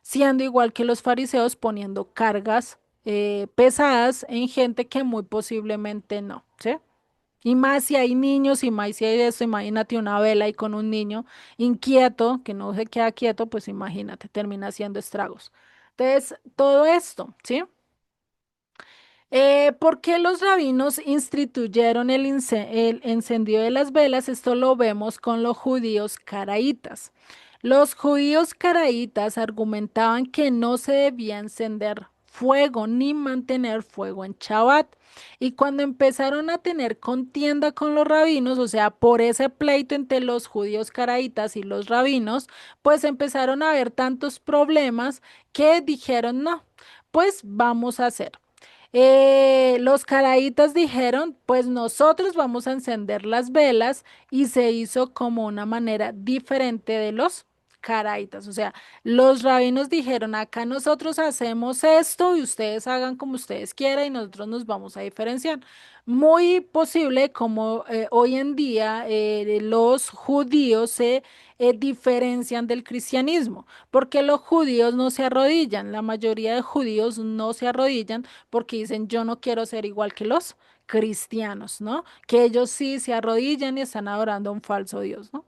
siendo igual que los fariseos poniendo cargas pesadas en gente que muy posiblemente no, ¿sí? Y más si hay niños y más si hay eso, imagínate una vela y con un niño inquieto, que no se queda quieto, pues imagínate, termina haciendo estragos. Entonces, todo esto, ¿sí? ¿Por qué los rabinos instituyeron el encendido de las velas? Esto lo vemos con los judíos caraítas. Los judíos caraítas argumentaban que no se debía encender fuego ni mantener fuego en Shabbat. Y cuando empezaron a tener contienda con los rabinos, o sea, por ese pleito entre los judíos caraítas y los rabinos, pues empezaron a haber tantos problemas que dijeron, no, pues vamos a hacer. Los caraítas dijeron, pues nosotros vamos a encender las velas y se hizo como una manera diferente de los caraítas. O sea, los rabinos dijeron, acá nosotros hacemos esto y ustedes hagan como ustedes quieran y nosotros nos vamos a diferenciar. Muy posible como hoy en día los judíos se diferencian del cristianismo, porque los judíos no se arrodillan, la mayoría de judíos no se arrodillan porque dicen yo no quiero ser igual que los cristianos, ¿no? Que ellos sí se arrodillan y están adorando a un falso Dios, ¿no?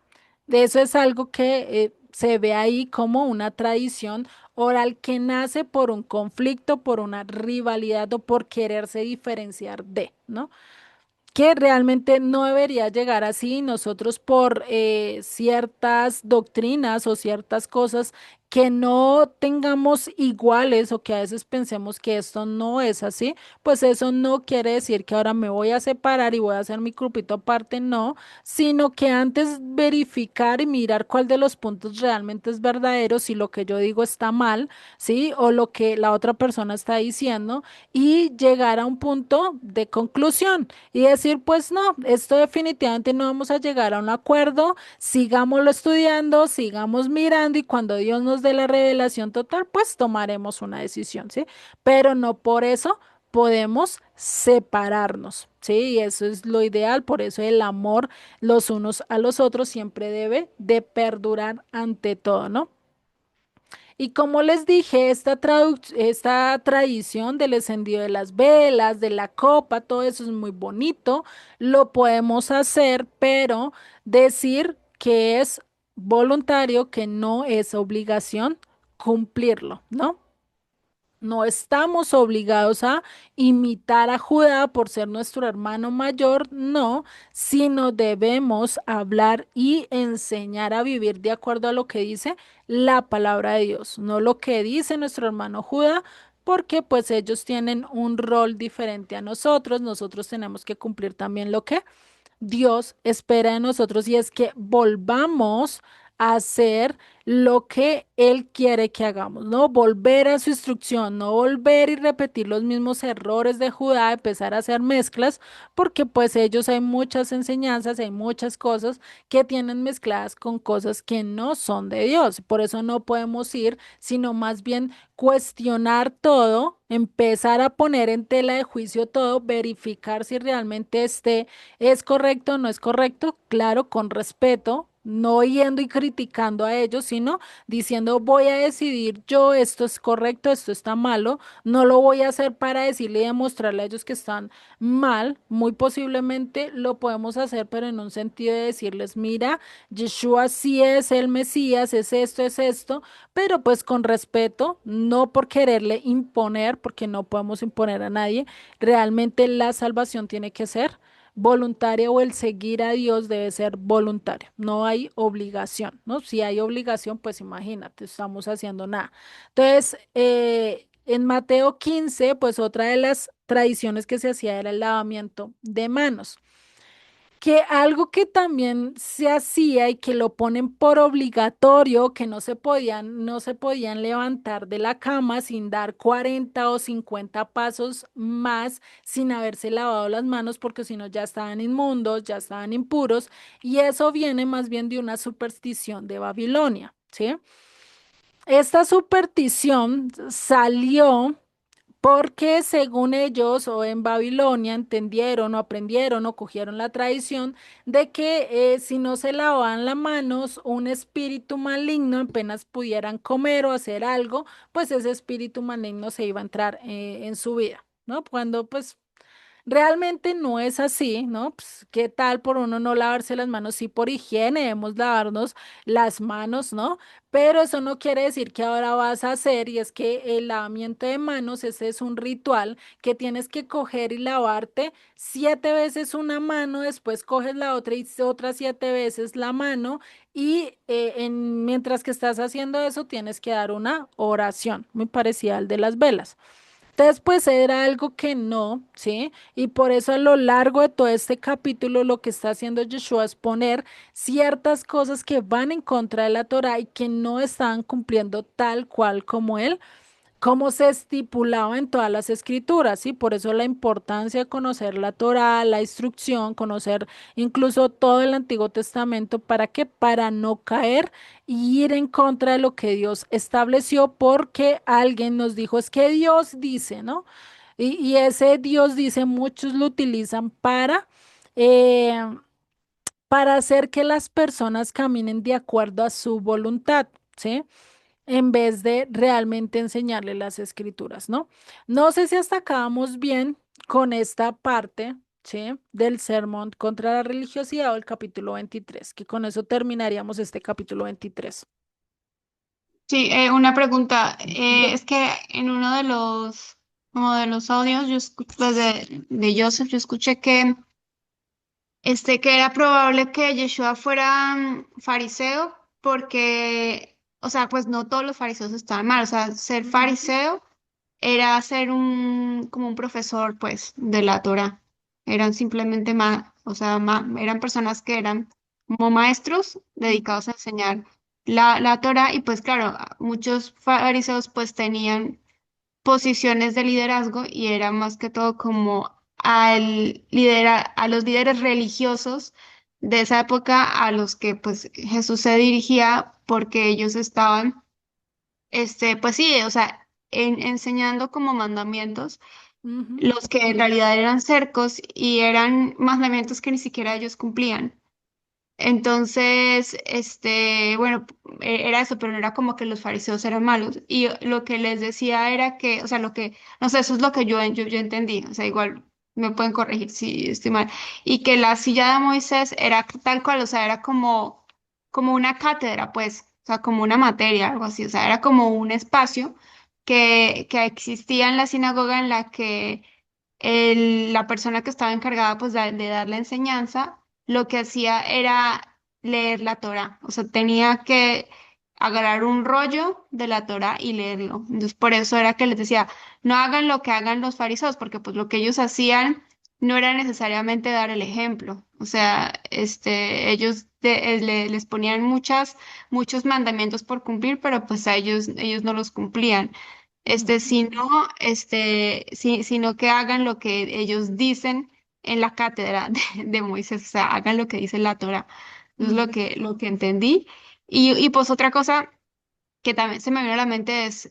De eso es algo que se ve ahí como una tradición oral que nace por un conflicto, por una rivalidad o por quererse diferenciar de, ¿no? Que realmente no debería llegar así. Nosotros por ciertas doctrinas o ciertas cosas que no tengamos iguales o que a veces pensemos que esto no es así, pues eso no quiere decir que ahora me voy a separar y voy a hacer mi grupito aparte, no, sino que antes verificar y mirar cuál de los puntos realmente es verdadero, si lo que yo digo está mal, ¿sí? O lo que la otra persona está diciendo y llegar a un punto de conclusión y decir, pues no, esto definitivamente no vamos a llegar a un acuerdo, sigámoslo estudiando, sigamos mirando y cuando Dios nos dé la revelación total, pues tomaremos una decisión, ¿sí? Pero no por eso podemos separarnos, ¿sí? Y eso es lo ideal, por eso el amor los unos a los otros siempre debe de perdurar ante todo, ¿no? Y como les dije, esta tradición del encendido de las velas, de la copa, todo eso es muy bonito, lo podemos hacer, pero decir que es voluntario, que no es obligación cumplirlo, ¿no? No estamos obligados a imitar a Judá por ser nuestro hermano mayor, no, sino debemos hablar y enseñar a vivir de acuerdo a lo que dice la palabra de Dios, no lo que dice nuestro hermano Judá, porque pues ellos tienen un rol diferente a nosotros, nosotros tenemos que cumplir también lo que Dios espera de nosotros y es que volvamos a hacer lo que Él quiere que hagamos, ¿no? Volver a su instrucción, no volver y repetir los mismos errores de Judá, empezar a hacer mezclas, porque pues ellos hay muchas enseñanzas, hay muchas cosas que tienen mezcladas con cosas que no son de Dios. Por eso no podemos ir, sino más bien cuestionar todo, empezar a poner en tela de juicio todo, verificar si realmente ¿es correcto o no es correcto? Claro, con respeto, no yendo y criticando a ellos, sino diciendo voy a decidir yo esto es correcto, esto está malo, no lo voy a hacer para decirle y demostrarle a ellos que están mal, muy posiblemente lo podemos hacer, pero en un sentido de decirles, mira, Yeshua sí es el Mesías, es esto, pero pues con respeto, no por quererle imponer, porque no podemos imponer a nadie, realmente la salvación tiene que ser voluntaria o el seguir a Dios debe ser voluntario, no hay obligación, ¿no? Si hay obligación, pues imagínate, estamos haciendo nada. Entonces, en Mateo 15, pues otra de las tradiciones que se hacía era el lavamiento de manos. Que algo que también se hacía y que lo ponen por obligatorio, que no se podían levantar de la cama sin dar 40 o 50 pasos más sin haberse lavado las manos, porque si no ya estaban inmundos, ya estaban impuros, y eso viene más bien de una superstición de Babilonia, ¿sí? Esta superstición salió porque según ellos o en Babilonia entendieron o aprendieron o cogieron la tradición de que si no se lavaban las manos, un espíritu maligno apenas pudieran comer o hacer algo, pues ese espíritu maligno se iba a entrar en su vida, ¿no? Cuando pues realmente no es así, ¿no? Pues, ¿qué tal por uno no lavarse las manos? Sí, por higiene debemos lavarnos las manos, ¿no? Pero eso no quiere decir que ahora vas a hacer, y es que el lavamiento de manos, ese es un ritual que tienes que coger y lavarte 7 veces una mano, después coges la otra y otras 7 veces la mano, y mientras que estás haciendo eso tienes que dar una oración, muy parecida al de las velas. Entonces, pues era algo que no, ¿sí? Y por eso a lo largo de todo este capítulo lo que está haciendo Yeshua es poner ciertas cosas que van en contra de la Torá y que no estaban cumpliendo tal cual como él como se estipulaba en todas las escrituras, ¿sí? Por eso la importancia de conocer la Torá, la instrucción, conocer incluso todo el Antiguo Testamento, ¿para qué? Para no caer y ir en contra de lo que Dios estableció, porque alguien nos dijo, es que Dios dice, ¿no? Y ese Dios dice, muchos lo utilizan eh, para hacer que las personas caminen de acuerdo a su voluntad, ¿sí? En vez de realmente enseñarle las escrituras, ¿no? No sé si hasta acabamos bien con esta parte, ¿sí? Del sermón contra la religiosidad o el capítulo 23, que con eso terminaríamos este capítulo 23. Sí, una pregunta. Bien. Es que en uno de como de los audios, pues de Joseph, yo escuché que era probable que Yeshua fuera fariseo porque, o sea, pues no todos los fariseos estaban mal. O sea, ser Ujú. fariseo era ser como un profesor, pues, de la Torah. Eran simplemente o sea, eran personas que eran como maestros Ujú. dedicados a enseñar la Torah y pues claro, muchos fariseos pues tenían posiciones de liderazgo y era más que todo como a los líderes religiosos de esa época a los que pues Jesús se dirigía porque ellos estaban, pues sí, o sea, enseñando como mandamientos, Ujú. los que en realidad eran cercos y eran mandamientos que ni siquiera ellos cumplían. Entonces, bueno, era eso, pero no era como que los fariseos eran malos. Y lo que les decía era que, o sea, no sé, eso es lo que yo entendí. O sea, igual me pueden corregir si estoy mal. Y que la silla de Moisés era tal cual, o sea, era como una cátedra, pues, o sea, como una materia, algo así. O sea, era como un espacio que existía en la sinagoga en la que la persona que estaba encargada pues de dar la enseñanza, lo que hacía era leer la Torá. O sea, tenía que agarrar un rollo de la Torá y leerlo. Entonces, por eso era que les decía, no hagan lo que hagan los fariseos, porque pues lo que ellos hacían no era necesariamente dar el ejemplo. O sea, ellos les ponían muchos mandamientos por cumplir, pero pues a ellos no los cumplían. Ujú, Sino, sino que hagan lo que ellos dicen en la cátedra de Moisés, o sea, hagan lo que dice la Torá. Eso es ujú, lo que entendí. Y pues otra cosa que también se me vino a la mente es,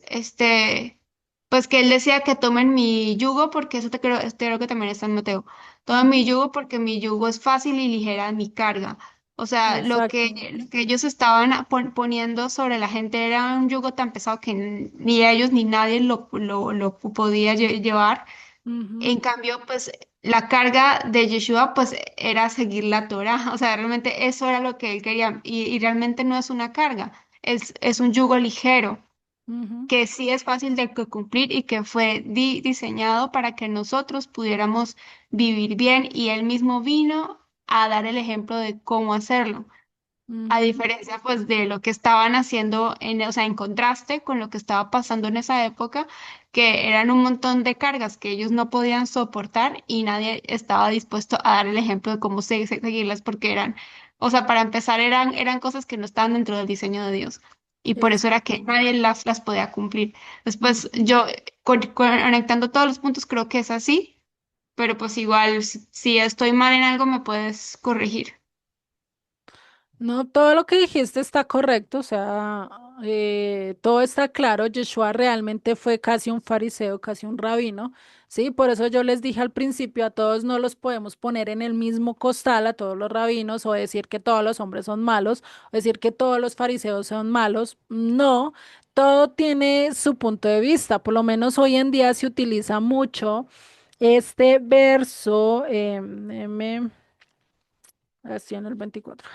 pues que él decía que tomen mi yugo, porque eso creo que también está en Mateo. Tomen mi ujú. yugo porque mi yugo es fácil y ligera mi carga. O sea, Exacto. lo que ellos estaban poniendo sobre la gente era un yugo tan pesado que ni ellos ni nadie lo podía llevar. Ujú, En cambio, pues la carga de Yeshua pues era seguir la Torah, o sea, realmente eso era lo que él quería y realmente no es una carga, es un yugo ligero ujú, que sí es fácil de cumplir y que fue diseñado para que nosotros pudiéramos vivir bien y él mismo vino a dar el ejemplo de cómo hacerlo. A ujú. diferencia, pues, de lo que estaban haciendo o sea, en contraste con lo que estaba pasando en esa época, que eran un montón de cargas que ellos no podían soportar y nadie estaba dispuesto a dar el ejemplo de cómo seguirlas porque o sea, para empezar, eran cosas que no estaban dentro del diseño de Dios. Y por eso era que Exacto. nadie las podía cumplir. Después, Ujú. yo, conectando todos los puntos, creo que es así, pero pues igual, si estoy mal en algo, me puedes corregir. No, todo lo que dijiste está correcto, o sea, todo está claro. Yeshua realmente fue casi un fariseo, casi un rabino, ¿sí? Por eso yo les dije al principio, a todos no los podemos poner en el mismo costal, a todos los rabinos, o decir que todos los hombres son malos, o decir que todos los fariseos son malos. No, todo tiene su punto de vista. Por lo menos hoy en día se utiliza mucho este verso, así en el 24.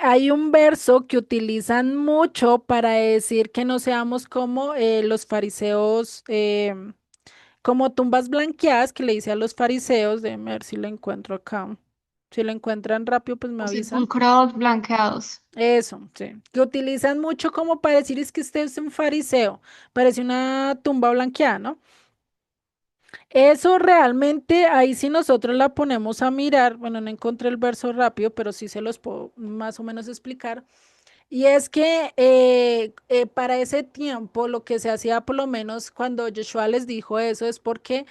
Hay un verso que utilizan mucho para decir que no seamos como los fariseos, como tumbas blanqueadas, que le dice a los fariseos, déjenme ver si lo encuentro acá. Si lo encuentran rápido, pues me Los avisan. sepulcros blanqueados. Eso, sí. Que utilizan mucho como para decir es que usted es un fariseo, parece una tumba blanqueada, ¿no? Eso realmente, ahí si nosotros la ponemos a mirar, bueno, no encontré el verso rápido, pero sí se los puedo más o menos explicar. Y es que para ese tiempo lo que se hacía, por lo menos cuando Joshua les dijo eso, es porque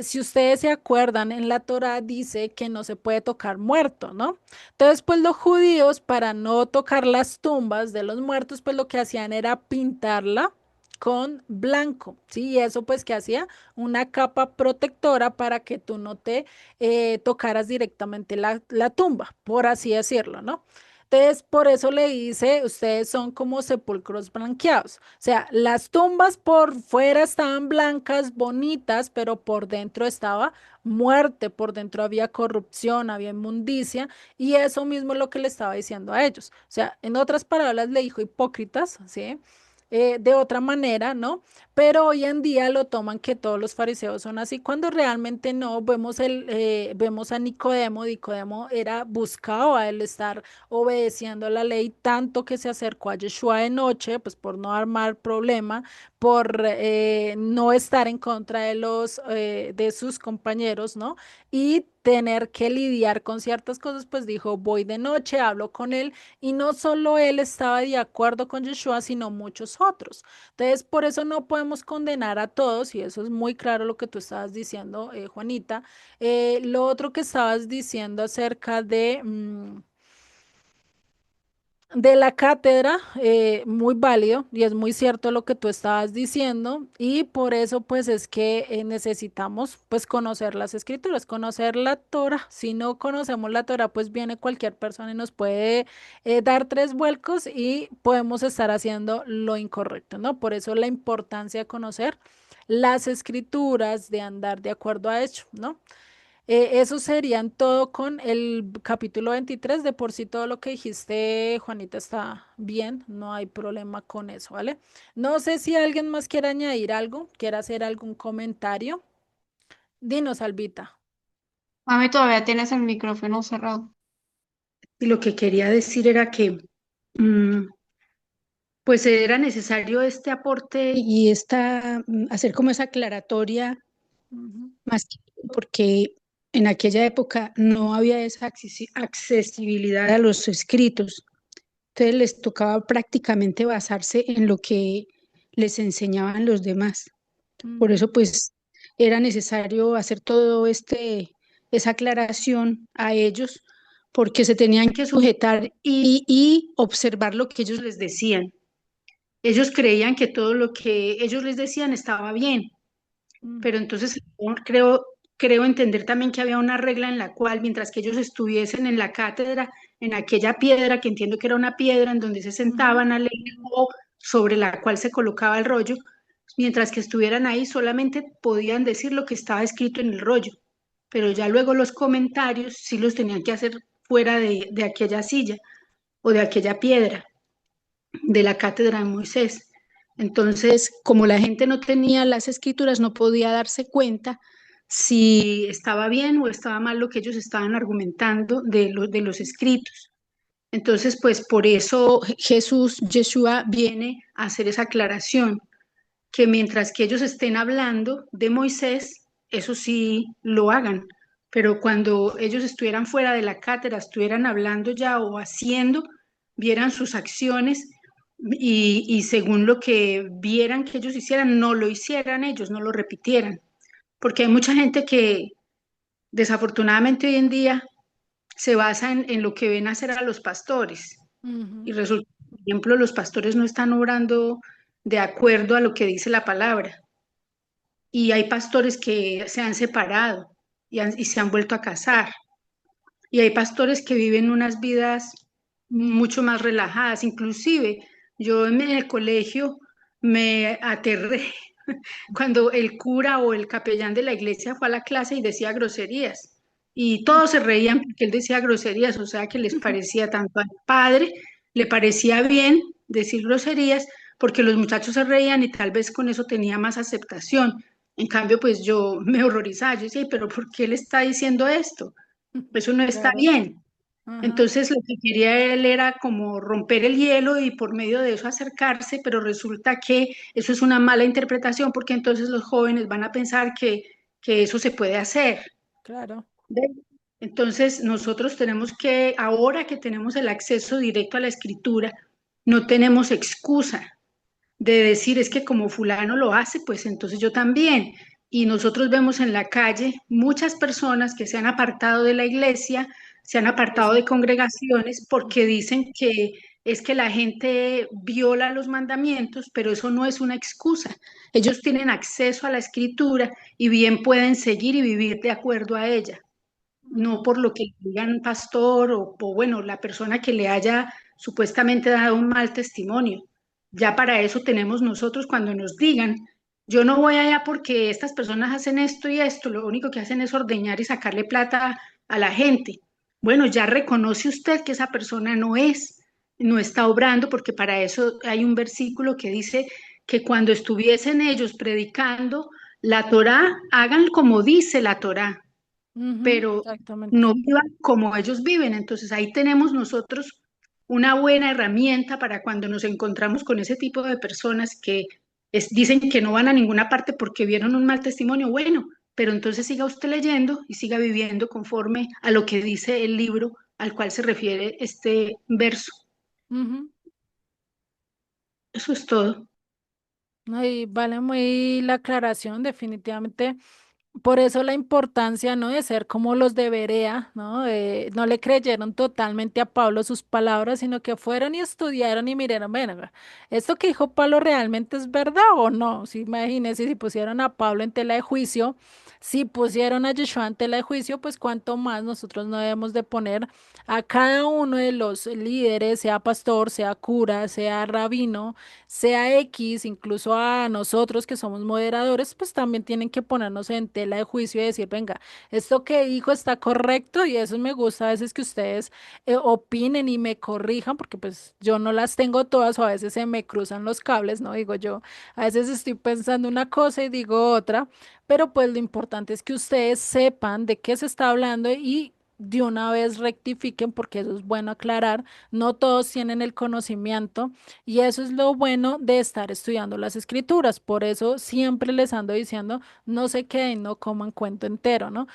si ustedes se acuerdan, en la Torá dice que no se puede tocar muerto, ¿no? Entonces, pues los judíos, para no tocar las tumbas de los muertos, pues lo que hacían era pintarla con blanco, ¿sí? Y eso pues que hacía una capa protectora para que tú no te tocaras directamente la tumba, por así decirlo, ¿no? Entonces, por eso le dice, ustedes son como sepulcros blanqueados. O sea, las tumbas por fuera estaban blancas, bonitas, pero por dentro estaba muerte, por dentro había corrupción, había inmundicia, y eso mismo es lo que le estaba diciendo a ellos. O sea, en otras palabras, le dijo hipócritas, ¿sí? De otra manera, ¿no? Pero hoy en día lo toman que todos los fariseos son así, cuando realmente no. Vemos a Nicodemo. Nicodemo era buscado a él estar obedeciendo la ley tanto que se acercó a Yeshua de noche, pues por no armar problema, por no estar en contra de de sus compañeros, ¿no? Y tener que lidiar con ciertas cosas, pues dijo, voy de noche, hablo con él, y no solo él estaba de acuerdo con Yeshua, sino muchos otros. Entonces, por eso no podemos condenar a todos, y eso es muy claro lo que tú estabas diciendo, Juanita. Lo otro que estabas diciendo acerca de... de la cátedra, muy válido y es muy cierto lo que tú estabas diciendo y por eso pues es que necesitamos pues conocer las escrituras, conocer la Torah. Si no conocemos la Torah pues viene cualquier persona y nos puede dar tres vuelcos y podemos estar haciendo lo incorrecto, ¿no? Por eso la importancia de conocer las escrituras, de andar de acuerdo a ello, ¿no? Eso serían todo con el capítulo 23. De por sí todo lo que dijiste, Juanita, está bien, no hay problema con eso, ¿vale? No sé si alguien más quiere añadir algo, quiere hacer algún comentario. Dinos, Albita. Mami, todavía tienes el micrófono cerrado. Y lo que quería decir era que mm, pues era necesario este aporte y hacer como esa aclaratoria, Ujú, más que todo porque en aquella época no había esa accesibilidad a los escritos. Entonces les tocaba prácticamente basarse en lo que les enseñaban los demás. Por ujú, eso pues era necesario hacer todo esa aclaración a ellos, porque se tenían que sujetar y observar lo que ellos les decían. Ellos creían que todo lo que ellos les decían estaba bien, mm, pero entonces creo entender también que había una regla en la cual mientras que ellos estuviesen en la cátedra, en aquella piedra, que entiendo que era una piedra en donde se ujú, sentaban a leer o sobre la cual se colocaba el rollo, mientras que estuvieran ahí solamente podían decir lo que estaba escrito en el rollo, pero ya luego los comentarios sí los tenían que hacer fuera de aquella silla o de aquella piedra de la cátedra de Moisés. Entonces, como la gente no tenía las escrituras, no podía darse cuenta si estaba bien o estaba mal lo que ellos estaban argumentando de los escritos. Entonces, pues por eso Yeshua, viene a hacer esa aclaración, que mientras que ellos estén hablando de Moisés, eso sí lo hagan, pero cuando ellos estuvieran fuera de la cátedra, estuvieran hablando ya o haciendo, vieran sus acciones y según lo que vieran que ellos hicieran, no lo hicieran ellos, no lo repitieran, porque hay mucha gente que desafortunadamente hoy en día se basa en lo que ven hacer a los pastores y ujú, resulta, por ejemplo, los pastores no están obrando de acuerdo a lo que dice la palabra. Y hay pastores que se han separado y se han vuelto a casar. Y hay pastores que viven unas vidas mucho más relajadas. Inclusive yo en el colegio me aterré cuando el cura o el capellán de la iglesia fue a la clase y decía groserías. Y todos se reían porque él decía groserías, o sea que les parecía tanto al padre, le parecía bien decir groserías porque los muchachos se reían y tal vez con eso tenía más aceptación. En cambio, pues yo me horrorizaba, yo decía, "Ay, pero ¿por qué él está diciendo esto? Eso no está claro. bien". Ajá. Entonces lo que quería él era como romper el hielo y por medio de eso acercarse, pero resulta que eso es una mala interpretación porque entonces los jóvenes van a pensar que eso se puede hacer. Claro. ¿Ve? Entonces nosotros tenemos que, ahora que tenemos el acceso directo a la escritura, no tenemos excusa de decir es que como fulano lo hace, pues entonces yo también. Y nosotros vemos en la calle muchas personas que se han apartado de la iglesia, se han Por apartado eso. de congregaciones porque dicen que es que la gente viola los mandamientos, pero eso no es una excusa. Ellos tienen acceso a la escritura y bien pueden seguir y vivir de acuerdo a ella, no Ujú, por lo que digan pastor o bueno, la persona que le haya supuestamente dado un mal testimonio. Ya para eso tenemos nosotros cuando nos digan, yo no voy allá porque estas personas hacen esto y esto, lo único que hacen es ordeñar y sacarle plata a la gente. Bueno, ya reconoce usted que esa persona no está obrando, porque para eso hay un versículo que dice que cuando estuviesen ellos predicando la Torá, hagan como dice la Torá, ujú, pero exactamente. no vivan como ellos viven. Entonces ahí tenemos nosotros una buena herramienta para cuando nos encontramos con ese tipo de personas que dicen que no van a ninguna parte porque vieron un mal testimonio. Bueno, pero entonces siga usted leyendo y siga viviendo conforme a lo que dice el libro al cual se refiere este verso. Ujú. Eso es todo. No, y vale muy la aclaración, definitivamente. Por eso la importancia, ¿no? De ser como los de Berea, ¿no? No le creyeron totalmente a Pablo sus palabras, sino que fueron y estudiaron y miraron, bueno, ¿esto que dijo Pablo realmente es verdad o no? Si imagínense, si pusieron a Pablo en tela de juicio, si pusieron a Yeshua en tela de juicio, pues cuánto más nosotros no debemos de poner a cada uno de los líderes, sea pastor, sea cura, sea rabino, sea X, incluso a nosotros que somos moderadores, pues también tienen que ponernos en tela de juicio y decir, venga, esto que dijo está correcto y eso me gusta a veces que ustedes opinen y me corrijan, porque pues yo no las tengo todas o a veces se me cruzan los cables, ¿no? Digo yo, a veces estoy pensando una cosa y digo otra, pero pues lo importante es que ustedes sepan de qué se está hablando y de una vez rectifiquen, porque eso es bueno aclarar, no todos tienen el conocimiento y eso es lo bueno de estar estudiando las escrituras. Por eso siempre les ando diciendo, no se queden, no coman cuento entero, ¿no?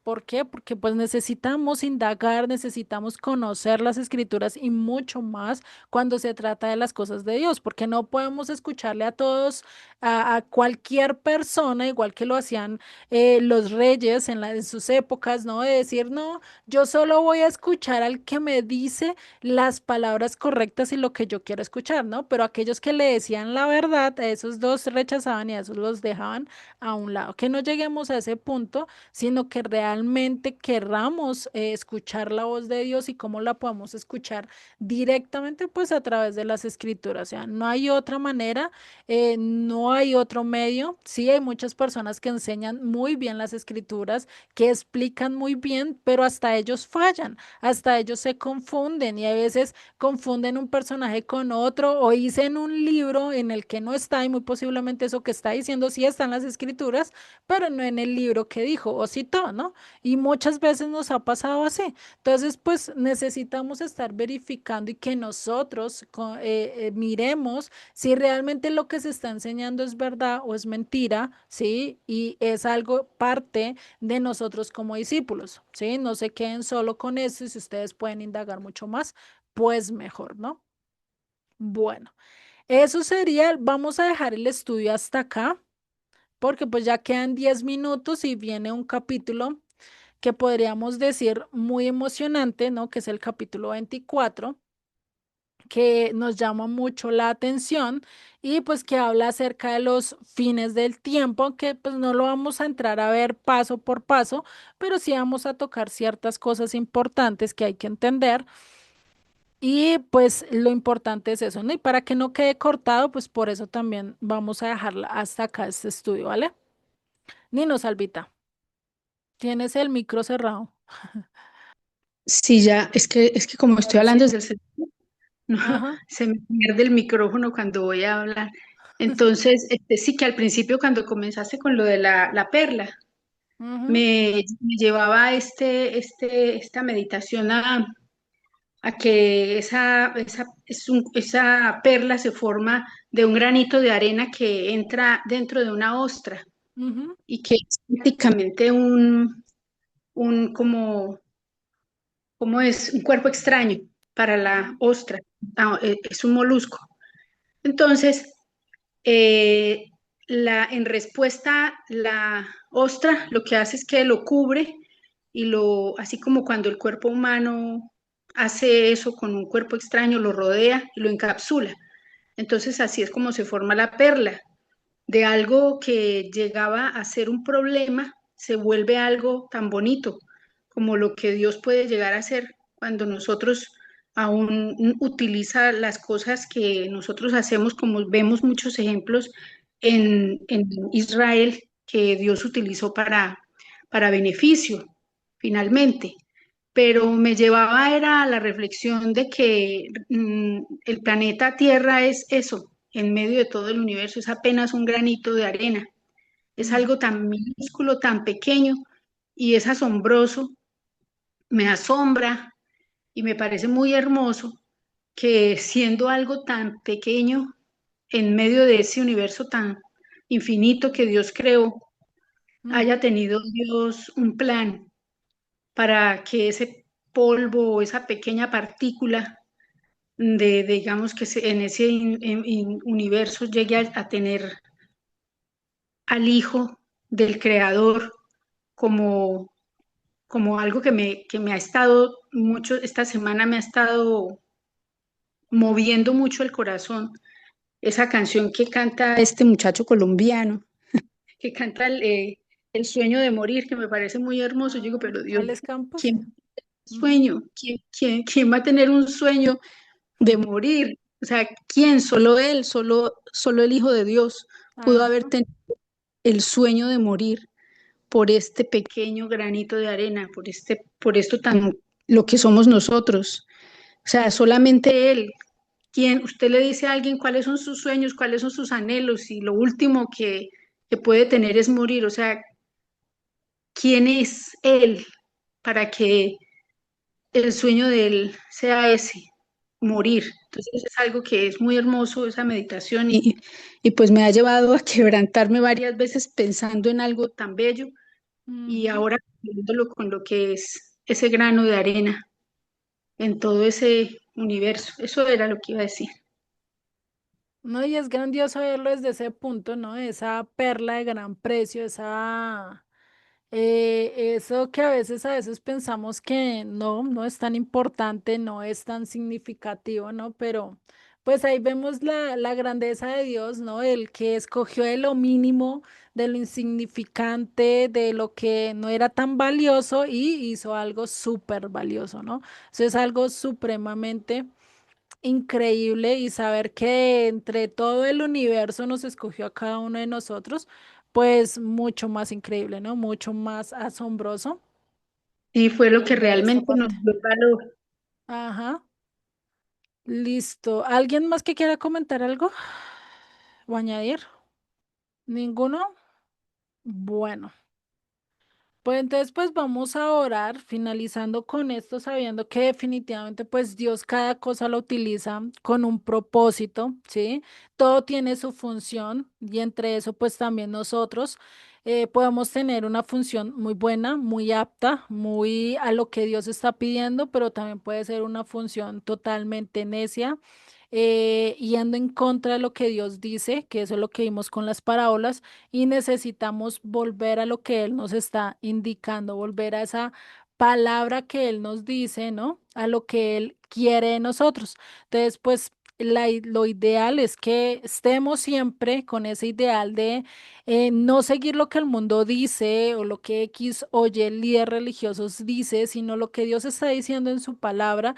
¿Por qué? Porque pues necesitamos indagar, necesitamos conocer las escrituras y mucho más cuando se trata de las cosas de Dios, porque no podemos escucharle a todos, a cualquier persona, igual que lo hacían los reyes en sus épocas, ¿no? De decir, no, yo solo voy a escuchar al que me dice las palabras correctas y lo que yo quiero escuchar, ¿no? Pero aquellos que le decían la verdad, a esos dos rechazaban y a esos los dejaban a un lado. Que no lleguemos a ese punto, sino que realmente querramos escuchar la voz de Dios y cómo la podemos escuchar directamente, pues a través de las escrituras. O sea, no hay otra manera, no hay otro medio. Sí, hay muchas personas que enseñan muy bien las escrituras, que explican muy bien, pero hasta ellos fallan, hasta ellos se confunden y a veces confunden un personaje con otro o dicen un libro en el que no está y muy posiblemente eso que está diciendo sí está en las escrituras, pero no en el libro que dijo o citó, ¿no? Y muchas veces nos ha pasado así. Entonces, pues necesitamos estar verificando y que nosotros miremos si realmente lo que se está enseñando es verdad o es mentira, ¿sí? Y es algo parte de nosotros como discípulos, ¿sí? No se queden solo con eso y si ustedes pueden indagar mucho más, pues mejor, ¿no? Bueno, eso sería, vamos a dejar el estudio hasta acá, porque pues ya quedan 10 minutos y viene un capítulo que podríamos decir muy emocionante, ¿no? Que es el capítulo 24 que nos llama mucho la atención y pues que habla acerca de los fines del tiempo, que pues no lo vamos a entrar a ver paso por paso, pero sí vamos a tocar ciertas cosas importantes que hay que entender y pues lo importante es eso, ¿no? Y para que no quede cortado, pues por eso también vamos a dejarla hasta acá este estudio, ¿vale? Nino Salvita, tienes el micro cerrado. Sí, ya, es que como estoy Ahora sí. hablando desde el celular, no, Ajá. se me pierde el micrófono cuando voy a hablar. Entonces, sí que al principio cuando comenzaste con lo de la perla, Ujú, me llevaba esta meditación a que esa perla se forma de un granito de arena que entra dentro de una ostra ujú, y que es prácticamente un como es un cuerpo extraño para la ujú, ostra. Es un molusco. Entonces, eh, en respuesta, la ostra lo que hace es que lo cubre y así como cuando el cuerpo humano hace eso con un cuerpo extraño, lo rodea y lo encapsula. Entonces, así es como se forma la perla. De algo que llegaba a ser un problema, se vuelve algo tan bonito como lo que Dios puede llegar a ser cuando nosotros aún utiliza las cosas que nosotros hacemos, como vemos muchos ejemplos en Israel, que Dios utilizó para beneficio, finalmente. Pero me llevaba era a la reflexión de que el planeta Tierra es eso, en medio de todo el universo, es apenas un granito de arena, es ujú, algo tan minúsculo, tan pequeño y es asombroso, me asombra y me parece muy hermoso que siendo algo tan pequeño en medio de ese universo tan infinito que Dios creó, haya ujú, tenido Dios un plan para que ese polvo o esa pequeña partícula digamos que en ese universo llegue a tener al Hijo del Creador como, como algo que me ha estado mucho, esta semana me ha estado moviendo mucho el corazón. Esa canción que canta este muchacho colombiano, que canta el sueño de morir, que me parece muy hermoso. Yo digo, pero Dios, Alex Campos. ¿quién Ujú. sueño? ¿Quién va a tener un sueño de morir? O sea, ¿quién? Solo él, solo el Hijo de Dios pudo Ajá. haber tenido el sueño de morir por este pequeño granito de arena, por esto tan, lo que somos nosotros. O sea, solamente él. ¿Quién? Usted le dice a alguien cuáles son sus sueños, cuáles son sus anhelos, y lo último que puede tener es morir. O sea, ¿quién es él para que el sueño de él sea ese, morir? Entonces es algo que es muy hermoso, esa meditación, y pues me ha llevado a quebrantarme varias veces pensando en algo tan bello y Ujú. ahora viéndolo con lo que es ese grano de arena en todo ese universo. Eso era lo que iba a decir. No, y es grandioso verlo desde ese punto, ¿no? Esa perla de gran precio, eso que a veces pensamos que no, no es tan importante, no es tan significativo, ¿no? Pero pues ahí vemos la grandeza de Dios, ¿no? El que escogió de lo mínimo, de lo insignificante, de lo que no era tan valioso y hizo algo súper valioso, ¿no? Eso es algo supremamente increíble y saber que entre todo el universo nos escogió a cada uno de nosotros, pues mucho más increíble, ¿no? Mucho más asombroso Y fue lo que ver esta realmente nos parte. dio el valor. Ajá, listo. ¿Alguien más que quiera comentar algo o añadir? ¿Ninguno? Bueno. Pues entonces pues vamos a orar, finalizando con esto, sabiendo que definitivamente pues Dios cada cosa lo utiliza con un propósito, ¿sí? Todo tiene su función y entre eso pues también nosotros podemos tener una función muy buena, muy apta, muy a lo que Dios está pidiendo, pero también puede ser una función totalmente necia, yendo en contra de lo que Dios dice, que eso es lo que vimos con las parábolas y necesitamos volver a lo que Él nos está indicando, volver a esa palabra que Él nos dice, ¿no? A lo que Él quiere de nosotros. Entonces, pues lo ideal es que estemos siempre con ese ideal de no seguir lo que el mundo dice o lo que X o Y líderes religiosos dice, sino lo que Dios está diciendo en su palabra,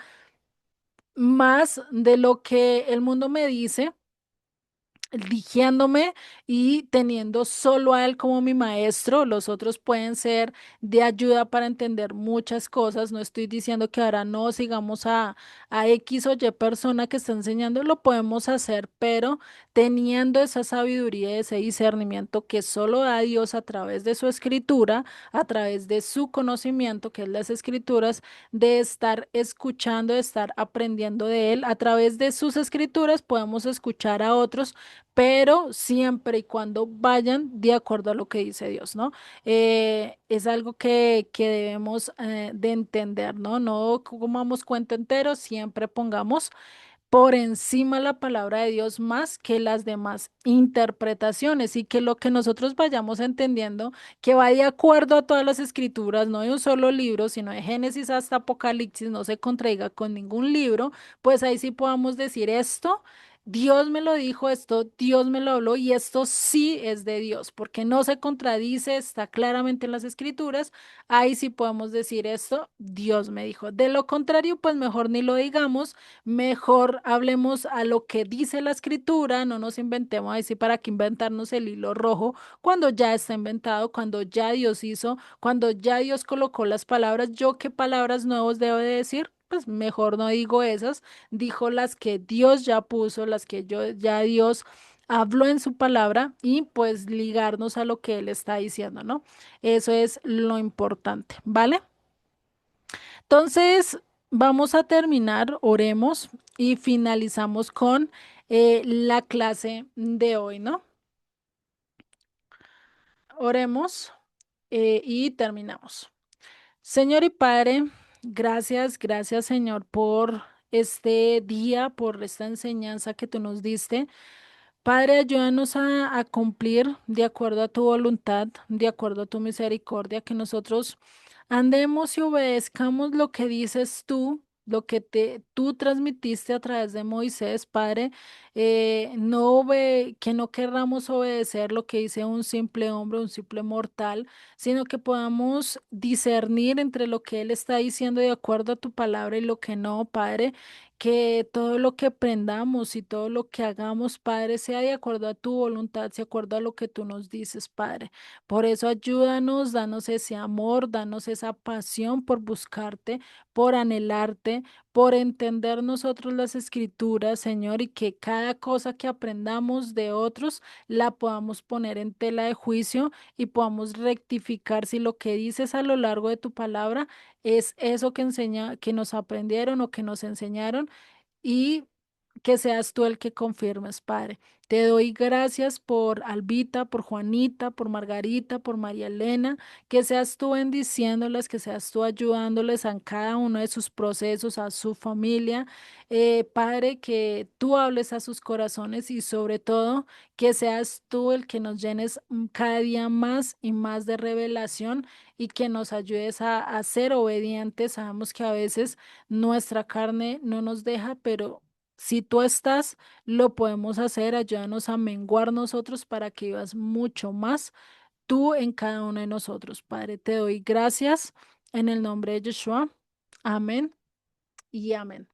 más de lo que el mundo me dice eligiéndome y teniendo solo a él como mi maestro, los otros pueden ser de ayuda para entender muchas cosas. No estoy diciendo que ahora no sigamos a X o Y persona que está enseñando, lo podemos hacer, pero teniendo esa sabiduría, ese discernimiento que solo da Dios a través de su escritura, a través de su conocimiento, que es las escrituras, de estar escuchando, de estar aprendiendo de él. A través de sus escrituras podemos escuchar a otros pero siempre y cuando vayan de acuerdo a lo que dice Dios, ¿no? Es algo que debemos de entender, ¿no? No comamos cuento entero, siempre pongamos por encima la palabra de Dios más que las demás interpretaciones y que lo que nosotros vayamos entendiendo, que va de acuerdo a todas las escrituras, no de un solo libro, sino de Génesis hasta Apocalipsis, no se contraiga con ningún libro, pues ahí sí podamos decir esto. Dios me lo dijo, esto Dios me lo habló y esto sí es de Dios, porque no se contradice, está claramente en las escrituras. Ahí sí podemos decir esto, Dios me dijo. De lo contrario, pues mejor ni lo digamos. Mejor hablemos a lo que dice la escritura, no nos inventemos ahí sí para qué inventarnos el hilo rojo cuando ya está inventado, cuando ya Dios hizo, cuando ya Dios colocó las palabras. ¿Yo qué palabras nuevos debo de decir? Pues mejor no digo esas, dijo las que Dios ya puso, las que ya Dios habló en su palabra y pues ligarnos a lo que Él está diciendo, ¿no? Eso es lo importante, ¿vale? Entonces, vamos a terminar, oremos y finalizamos con la clase de hoy, ¿no? Oremos y terminamos. Señor y Padre, gracias, gracias Señor por este día, por esta enseñanza que tú nos diste. Padre, ayúdanos a cumplir de acuerdo a tu voluntad, de acuerdo a tu misericordia, que nosotros andemos y obedezcamos lo que dices tú, lo que tú transmitiste a través de Moisés, Padre, que no querramos obedecer lo que dice un simple hombre, un simple mortal, sino que podamos discernir entre lo que Él está diciendo de acuerdo a tu palabra y lo que no, Padre, que todo lo que aprendamos y todo lo que hagamos, Padre, sea de acuerdo a tu voluntad, de acuerdo a lo que tú nos dices, Padre. Por eso ayúdanos, danos ese amor, danos esa pasión por buscarte, por anhelarte, por entender nosotros las escrituras, Señor, y que cada cosa que aprendamos de otros la podamos poner en tela de juicio y podamos rectificar si lo que dices a lo largo de tu palabra es eso que enseña, que nos aprendieron o que nos enseñaron y que seas tú el que confirmes, Padre. Te doy gracias por Albita, por Juanita, por Margarita, por María Elena, que seas tú bendiciéndoles, que seas tú ayudándoles en cada uno de sus procesos, a su familia. Padre, que tú hables a sus corazones y sobre todo que seas tú el que nos llenes cada día más y más de revelación y que nos ayudes a ser obedientes. Sabemos que a veces nuestra carne no nos deja, pero si tú estás, lo podemos hacer. Ayúdanos a menguar nosotros para que vivas mucho más tú en cada uno de nosotros. Padre, te doy gracias en el nombre de Yeshua. Amén y amén.